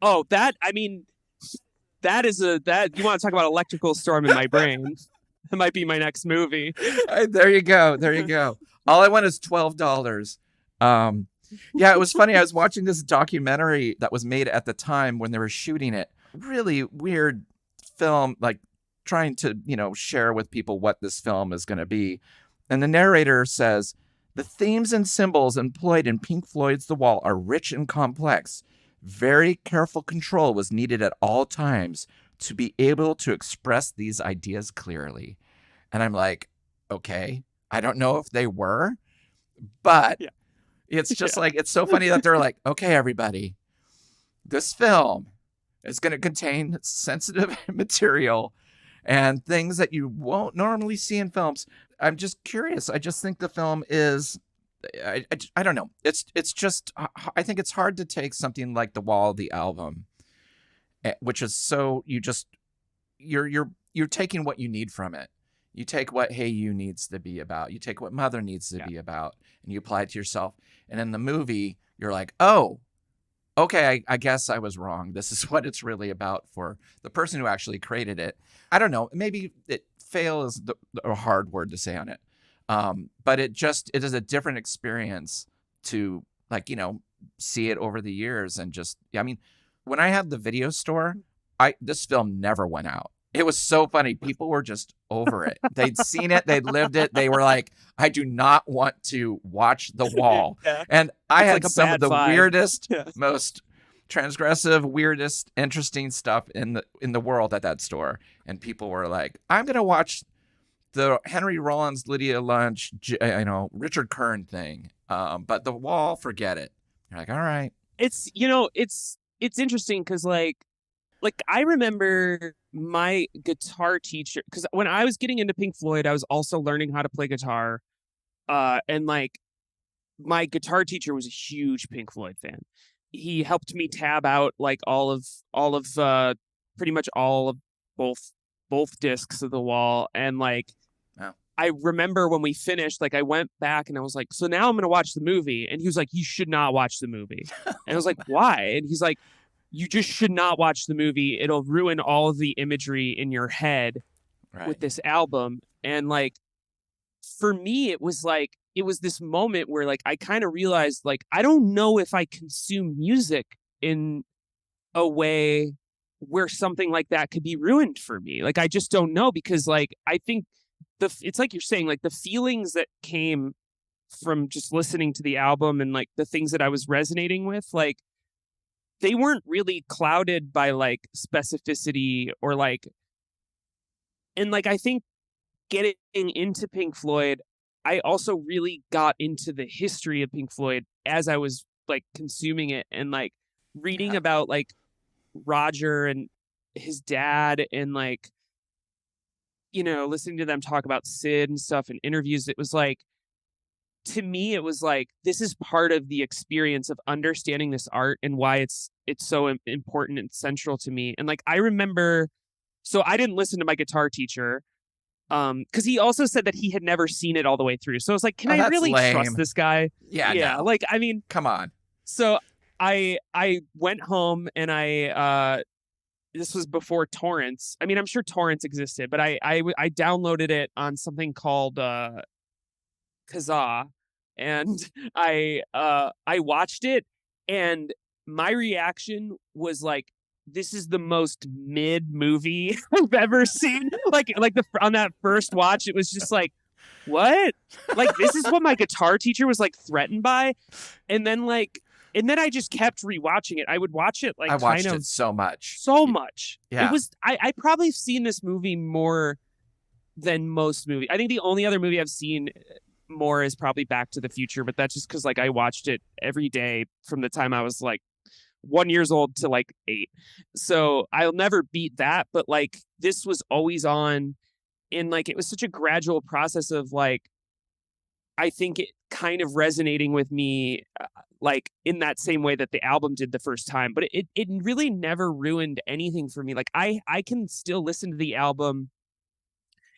Oh, that, I mean, that you want to talk about electrical storm in my brain. That might be my next movie. There you go. There you go. All I want is $12. Yeah, it was funny. I was watching this documentary that was made at the time when they were shooting it. Really weird film, like trying to, share with people what this film is going to be. And the narrator says, the themes and symbols employed in Pink Floyd's The Wall are rich and complex. Very careful control was needed at all times to be able to express these ideas clearly. And I'm like, okay, I don't know if they were, but Yeah. it's just like, it's so funny that they're like, okay, everybody, this film is going to contain sensitive material and things that you won't normally see in films. I'm just curious. I just think the film is, I don't know. It's just, I think it's hard to take something like The Wall, the album, which is so, you're taking what you need from it. You take what Hey You needs to be about. You take what Mother needs to be about, and you apply it to yourself. And in the movie, you're like, oh, okay, I guess I was wrong. This is what it's really about for the person who actually created it. I don't know. Maybe fail is a hard word to say on it. But it is a different experience to like, see it over the years. And just, I mean, when I had the video store, this film never went out. It was so funny. People were just over it. They'd seen it. They'd lived it. They were like, I do not want to watch The Wall. Yeah. And I had like some of the vibe. weirdest, most transgressive, weirdest, interesting stuff in the world at that store. And people were like, I'm going to watch the Henry Rollins, Lydia Lunch, Richard Kern thing. But The Wall, forget it. You're like, all right. It's, it's interesting because like I remember my guitar teacher, because when I was getting into Pink Floyd, I was also learning how to play guitar. And like my guitar teacher was a huge Pink Floyd fan. He helped me tab out like all of pretty much all of both discs of The Wall. And like, Wow. I remember when we finished, like I went back and I was like, so now I'm going to watch the movie. And he was like, you should not watch the movie. And I was like, why? And he's like, you just should not watch the movie. It'll ruin all of the imagery in your head with this album. And like, for me, it was this moment where like, I kind of realized like, I don't know if I consume music in a way where something like that could be ruined for me. Like, I just don't know, because like, I think it's like you're saying, like the feelings that came from just listening to the album and like the things that I was resonating with, like they weren't really clouded by like specificity or like, and like, I think getting into Pink Floyd, I also really got into the history of Pink Floyd as I was like consuming it and like reading about like Roger and his dad and like, you know, listening to them talk about Sid and stuff in interviews. It was like, to me, it was like, this is part of the experience of understanding this art and why it's so important and central to me. And like, I remember, so I didn't listen to my guitar teacher, because he also said that he had never seen it all the way through. So I was like, can I really trust this guy? Yeah. No. Like, I mean, come on. So I went home and this was before torrents. I mean, I'm sure torrents existed, but I downloaded it on something called Kazaa, and I watched it, and my reaction was like, this is the most mid movie I've ever seen. like on that first watch, it was just like, what? Like, this is what my guitar teacher was like threatened by, and then I just kept rewatching it. I would watch it like, I watched it so much. Yeah. It was, I probably seen this movie more than most movies. I think the only other movie I've seen more is probably Back to the Future, but that's just because like I watched it every day from the time I was like 1 year old to like 8. So I'll never beat that. But like, this was always on, and like, it was such a gradual process of like, I think it kind of resonating with me, like in that same way that the album did the first time, but it really never ruined anything for me. Like I can still listen to the album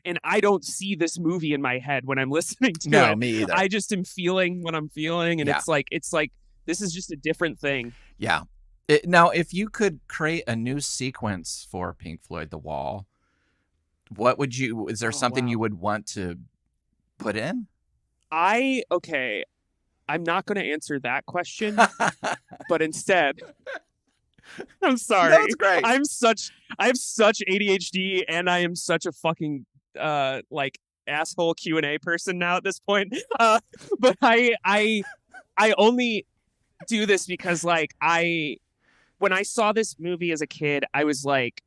and I don't see this movie in my head when I'm listening to it. No, me either. I just am feeling what I'm feeling. And it's like, this is just a different thing. Yeah. Now, if you could create a new sequence for Pink Floyd, The Wall, what would you, is there something you would want to put in? Okay. I'm not going to answer that question, but instead, I'm sorry. That's great. I have such ADHD, and I am such a fucking like asshole Q&A person now at this point. But I only do this because like when I saw this movie as a kid, I was like,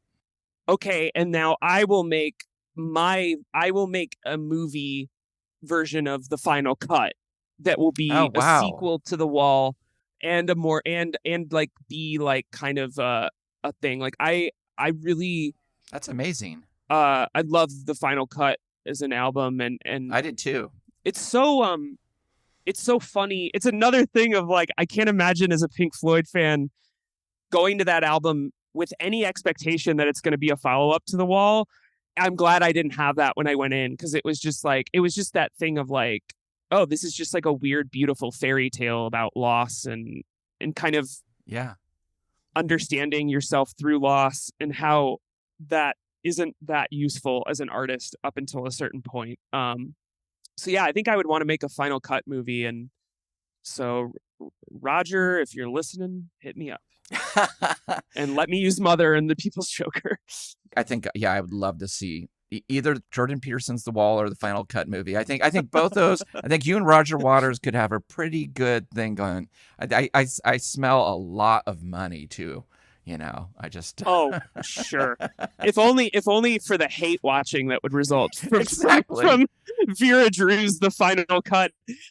okay, and now I will make a movie version of the final cut that will be a sequel to The Wall and a more and like be like kind of a thing. Like I really, that's amazing. I love the final cut as an album, and I did too. It's so funny. It's another thing of like, I can't imagine as a Pink Floyd fan going to that album with any expectation that it's going to be a follow-up to The Wall. I'm glad I didn't have that when I went in, because it was just that thing of like, oh, this is just like a weird, beautiful fairy tale about loss and kind of understanding yourself through loss, and how that isn't that useful as an artist up until a certain point. So yeah, I think I would want to make a final cut movie. And so Roger, if you're listening, hit me up. And let me use Mother and the People's Choker. I think, I would love to see either Jordan Peterson's The Wall or the Final Cut movie. I think both those, I think you and Roger Waters could have a pretty good thing going. I smell a lot of money too. You know, I just oh sure. If only for the hate watching that would result from, exactly. from Vera Drew's The Final Cut.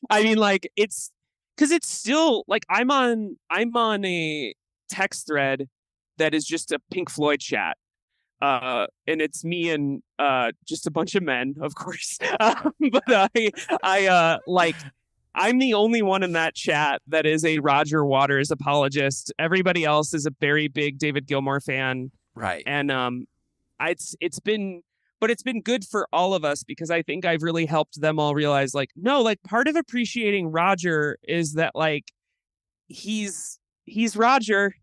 I mean, like, it's because it's still like I'm on a text thread that is just a Pink Floyd chat, and it's me and just a bunch of men, of course. But I like, I'm the only one in that chat that is a Roger Waters apologist. Everybody else is a very big David Gilmour fan. Right. And it's been but it's been good for all of us because I think I've really helped them all realize like, no, like part of appreciating Roger is that like he's Roger.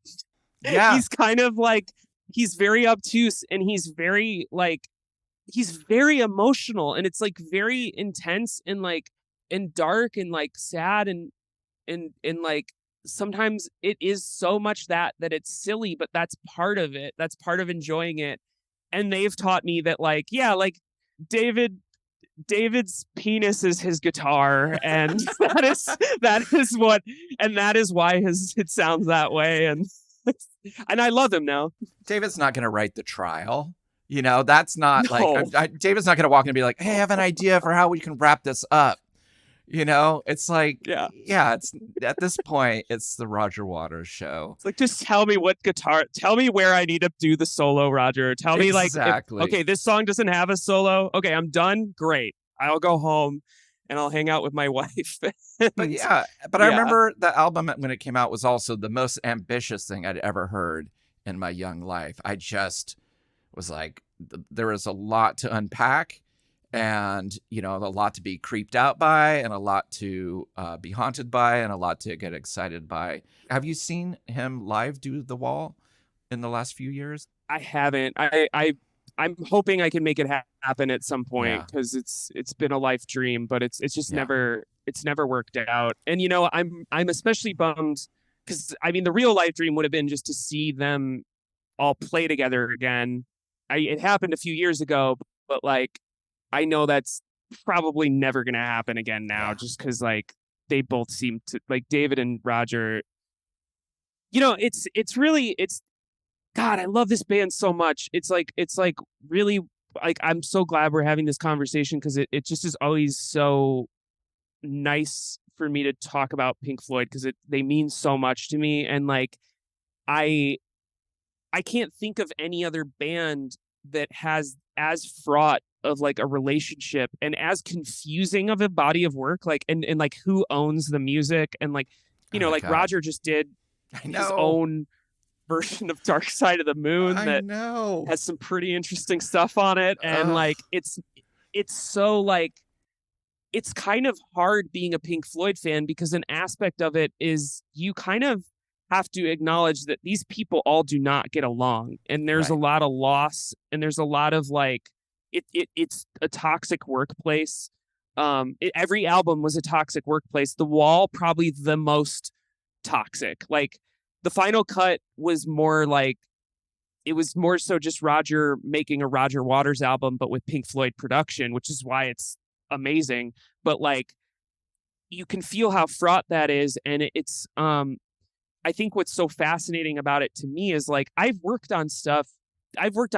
Yeah. He's kind of like, he's very obtuse and he's very like, he's very emotional, and it's like very intense and like and dark and like sad and like sometimes it is so much that it's silly, but that's part of it. That's part of enjoying it. And they've taught me that like, yeah, like David's penis is his guitar, and that is what, and that is why it sounds that way, and I love him now. David's not going to write the trial. You know, that's not No. like David's not going to walk in and be like, "Hey, I have an idea for how we can wrap this up." You know, it's like, yeah, it's at this point, it's the Roger Waters show. It's like, just tell me what guitar, tell me where I need to do the solo, Roger. Tell me exactly. Like, okay, this song doesn't have a solo. Okay, I'm done. Great. I'll go home and I'll hang out with my wife. But yeah, I remember the album when it came out was also the most ambitious thing I'd ever heard in my young life. I just was like, there was a lot to unpack. And, you know, a lot to be creeped out by, and a lot to be haunted by, and a lot to get excited by. Have you seen him live do The Wall in the last few years? I haven't. I'm hoping I can make it happen at some point, because it's been a life dream, but it's just never worked out. And, you know, I'm especially bummed because, I mean, the real life dream would have been just to see them all play together again. It happened a few years ago, but like, I know that's probably never going to happen again now, just because like they both seem to, like, David and Roger, you know, it's God, I love this band so much. It's like really, like, I'm so glad we're having this conversation, because it just is always so nice for me to talk about Pink Floyd, because they mean so much to me. And like, I can't think of any other band that has as fraught of like a relationship and as confusing of a body of work, like, and like who owns the music, and like, you know, like God. Roger just did his own version of Dark Side of the Moon that has some pretty interesting stuff on it, and like it's so like, it's kind of hard being a Pink Floyd fan, because an aspect of it is you kind of have to acknowledge that these people all do not get along, and there's a lot of loss, and there's a lot of like, it's a toxic workplace. Every album was a toxic workplace. The Wall, probably the most toxic. Like, the final cut was more like, it was more so just Roger making a Roger Waters album, but with Pink Floyd production, which is why it's amazing. But like, you can feel how fraught that is. And it's, I think what's so fascinating about it to me is like, I've worked on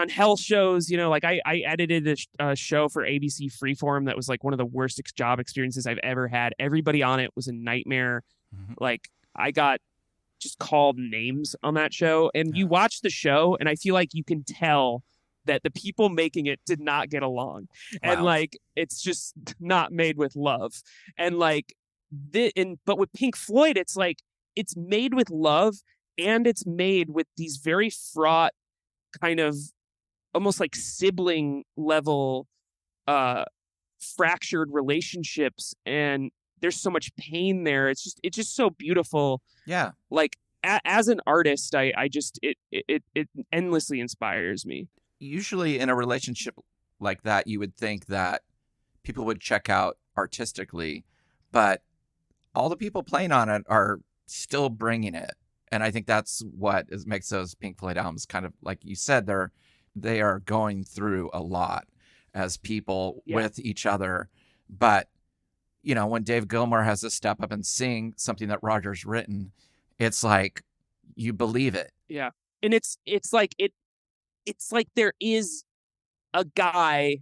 hell shows, you know, like I edited a show for ABC Freeform that was like one of the worst job experiences I've ever had. Everybody on it was a nightmare. Mm-hmm. Like, I got just called names on that show, and you watch the show and I feel like you can tell that the people making it did not get along. Wow. And like, it's just not made with love. And like, but with Pink Floyd, it's like, it's made with love, and it's made with these very fraught, kind of almost like sibling level fractured relationships, and there's so much pain there. It's just so beautiful. Yeah. Like, as an artist, I just it endlessly inspires me. Usually in a relationship like that, you would think that people would check out artistically, but all the people playing on it are still bringing it. And I think that's what makes those Pink Floyd albums kind of, like you said, they are going through a lot as people with each other. But, you know, when Dave Gilmour has to step up and sing something that Roger's written, it's like, you believe it. Yeah. And it's like there is a guy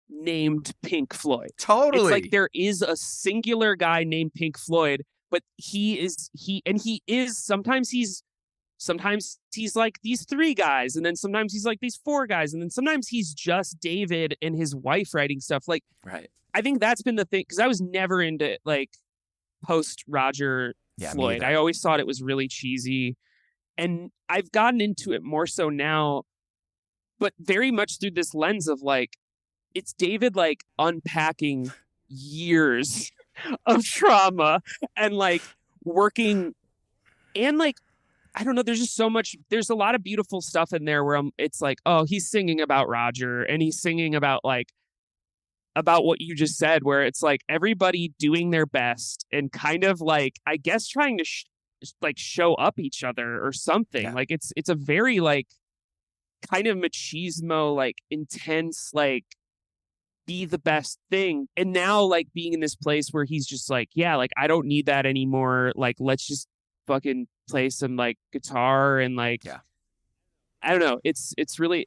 named Pink Floyd. Totally. It's like there is a singular guy named Pink Floyd, but he is sometimes he's like these three guys, and then sometimes he's like these four guys, and then sometimes he's just David and his wife writing stuff. Like, right. I think that's been the thing, because I was never into like post Roger Floyd. I always thought it was really cheesy, and I've gotten into it more so now, but very much through this lens of like, it's David like unpacking years of trauma and like working and like I don't know, there's just so much, there's a lot of beautiful stuff in there where it's like, oh, he's singing about Roger and he's singing about like about what you just said, where it's like everybody doing their best and kind of like I guess trying to like show up each other or something. Yeah. Like it's a very like kind of machismo, like intense, like be the best thing. And now like being in this place where he's just like, yeah, like I don't need that anymore. Like let's just fucking play some like guitar and like Yeah. I don't know. It's really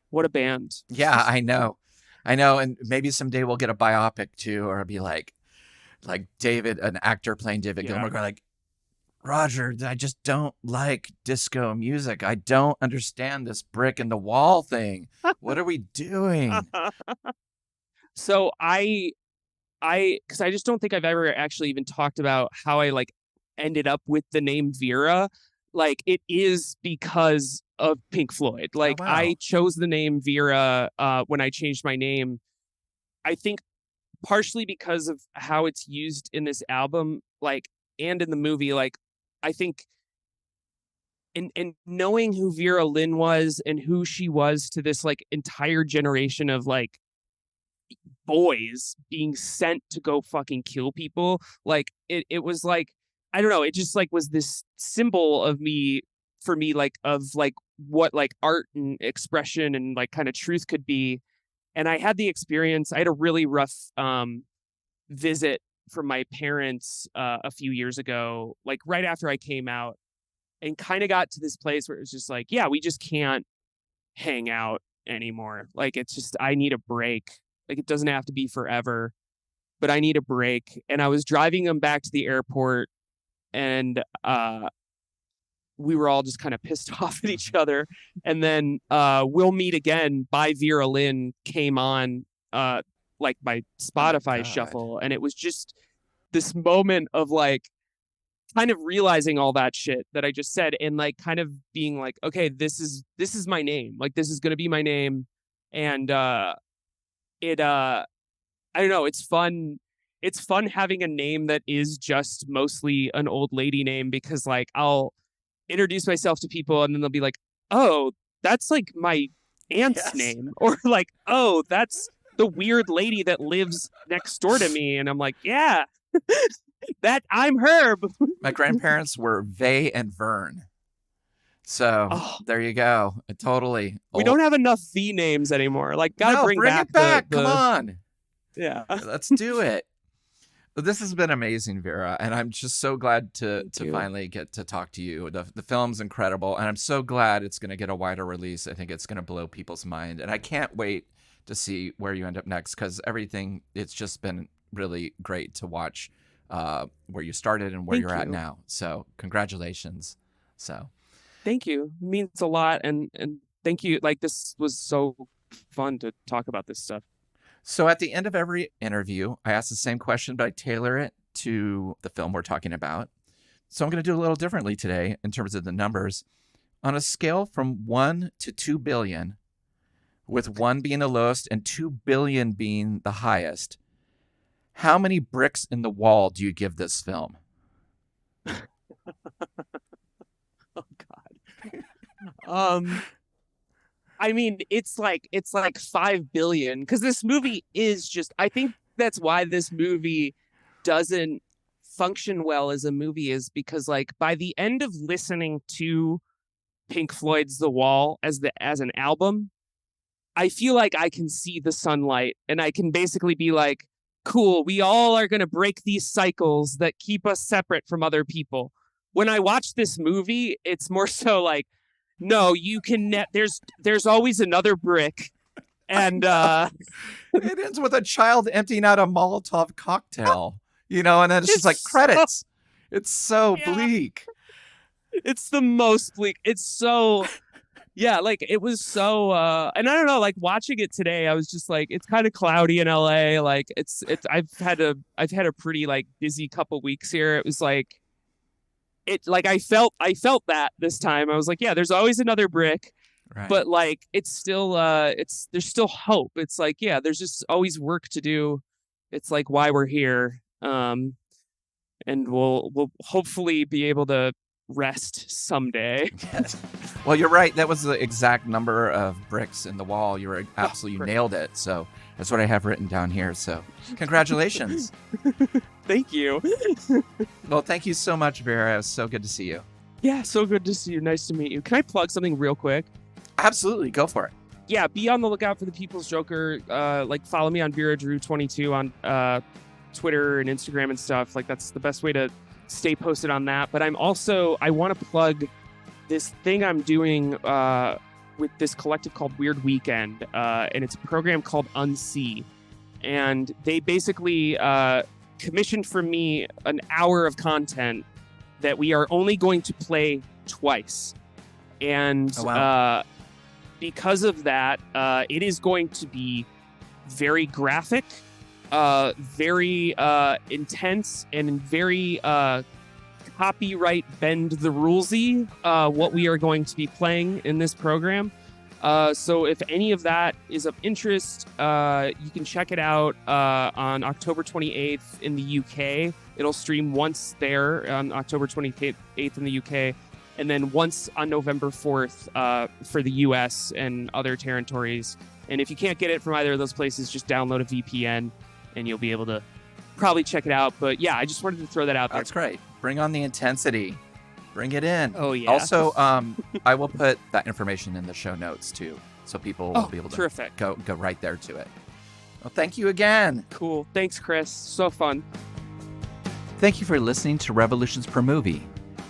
what a band. Yeah, I know. And maybe someday we'll get a biopic too, or it'll be like David, an actor playing David Gilmour, going like, Roger, I just don't like disco music. I don't understand this brick in the wall thing. What are we doing? So because I just don't think I've ever actually even talked about how I like ended up with the name Vera. Like it is because of Pink Floyd. Like Oh, wow. I chose the name Vera when I changed my name. I think partially because of how it's used in this album, like and in the movie. Like I think in knowing who Vera Lynn was and who she was to this like entire generation of like boys being sent to go fucking kill people, like it was like I don't know, it just like was this symbol of me for me, like of like what like art and expression and like kind of truth could be. And I had the experience, I had a really rough visit from my parents a few years ago, like right after I came out, and kind of got to this place where it was just like, yeah, we just can't hang out anymore. Like it's just I need a break. Like it doesn't have to be forever, but I need a break. And I was driving them back to the airport, and we were all just kind of pissed off at each other. And then We'll Meet Again by Vera Lynn came on like my Spotify shuffle, and it was just this moment of like kind of realizing all that shit that I just said, and like kind of being like, okay, this is my name. Like this is gonna be my name. And I don't know, it's fun. It's fun having a name that is just mostly an old lady name, because like I'll introduce myself to people and then they'll be like, oh, that's like my aunt's name, or like, oh, that's the weird lady that lives next door to me. And I'm like, yeah, that I'm Herb. My grandparents were Vay and Vern. So there you go. Totally. We don't have enough V names anymore. Like, gotta bring it back. the... Come on. Yeah. Let's do it. This has been amazing, Vera, and I'm just so glad to finally get to talk to you. The film's incredible, and I'm so glad it's going to get a wider release. I think it's going to blow people's mind, and I can't wait to see where you end up next, because everything, it's just been really great to watch where you started and where you're at now. So congratulations. So thank you. It means a lot, and thank you. Like, this was so fun to talk about this stuff. So at the end of every interview, I ask the same question, but I tailor it to the film we're talking about. So I'm going to do a little differently today in terms of the numbers. On a scale from 1 to 2 billion, with 1 being the lowest and 2 billion being the highest, how many bricks in the wall do you give this film? Oh, God. I mean, it's like 5 billion, because this movie is just, I think that's why this movie doesn't function well as a movie, is because like by the end of listening to Pink Floyd's The Wall as an album, I feel like I can see the sunlight, and I can basically be like, cool, we all are going to break these cycles that keep us separate from other people. When I watch this movie, it's more so like, no, you can there's always another brick. And it ends with a child emptying out a Molotov cocktail, and then it's just like credits. It's so bleak. It's the most bleak. It's so, yeah, like it was so, and I don't know, like watching it today, I was just like, it's kind of cloudy in LA. Like it's, I've had a pretty like busy couple weeks here. It was like, I felt that this time. I was like, yeah, there's always another brick. Right. But like, it's still, there's still hope. It's like, yeah, there's just always work to do. It's like why we're here. And we'll hopefully be able to rest someday. Yes. Well, you're right. That was the exact number of bricks in the wall. You were absolutely nailed it. So that's what I have written down here. So congratulations. Thank you. Well, thank you so much, Vera. It was so good to see you. Yeah, so good to see you. Nice to meet you. Can I plug something real quick? Absolutely. Go for it. Yeah, be on the lookout for the People's Joker. Like, follow me on Vera Drew 22 on Twitter and Instagram and stuff. Like, that's the best way to stay posted on that. But I want to plug this thing I'm doing with this collective called Weird Weekend. And it's a program called Unsee. And they basically commissioned for me an hour of content that we are only going to play twice. And because of that, it is going to be very graphic, very intense, and very copyright bend the rulesy, what we are going to be playing in this program. So if any of that is of interest, you can check it out on October 28th in the UK. It'll stream once there on October 28th in the UK, and then once on November 4th for the US and other territories. And if you can't get it from either of those places, just download a VPN and you'll be able to probably check it out. But yeah, I just wanted to throw that out there. That's great. Bring on the intensity. Bring it in. Oh, yeah. Also, I will put that information in the show notes, too, so people will be able to go right there to it. Well, thank you again. Cool. Thanks, Chris. So fun. Thank you for listening to Revolutions Per Movie.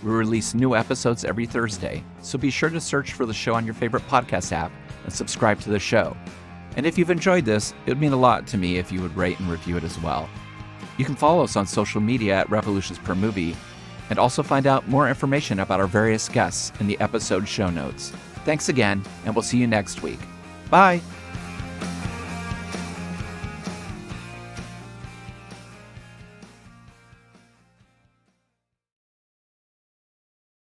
We release new episodes every Thursday, so be sure to search for the show on your favorite podcast app and subscribe to the show. And if you've enjoyed this, it would mean a lot to me if you would rate and review it as well. You can follow us on social media at Revolutions Per Movie, and also find out more information about our various guests in the episode show notes. Thanks again, and we'll see you next week. Bye!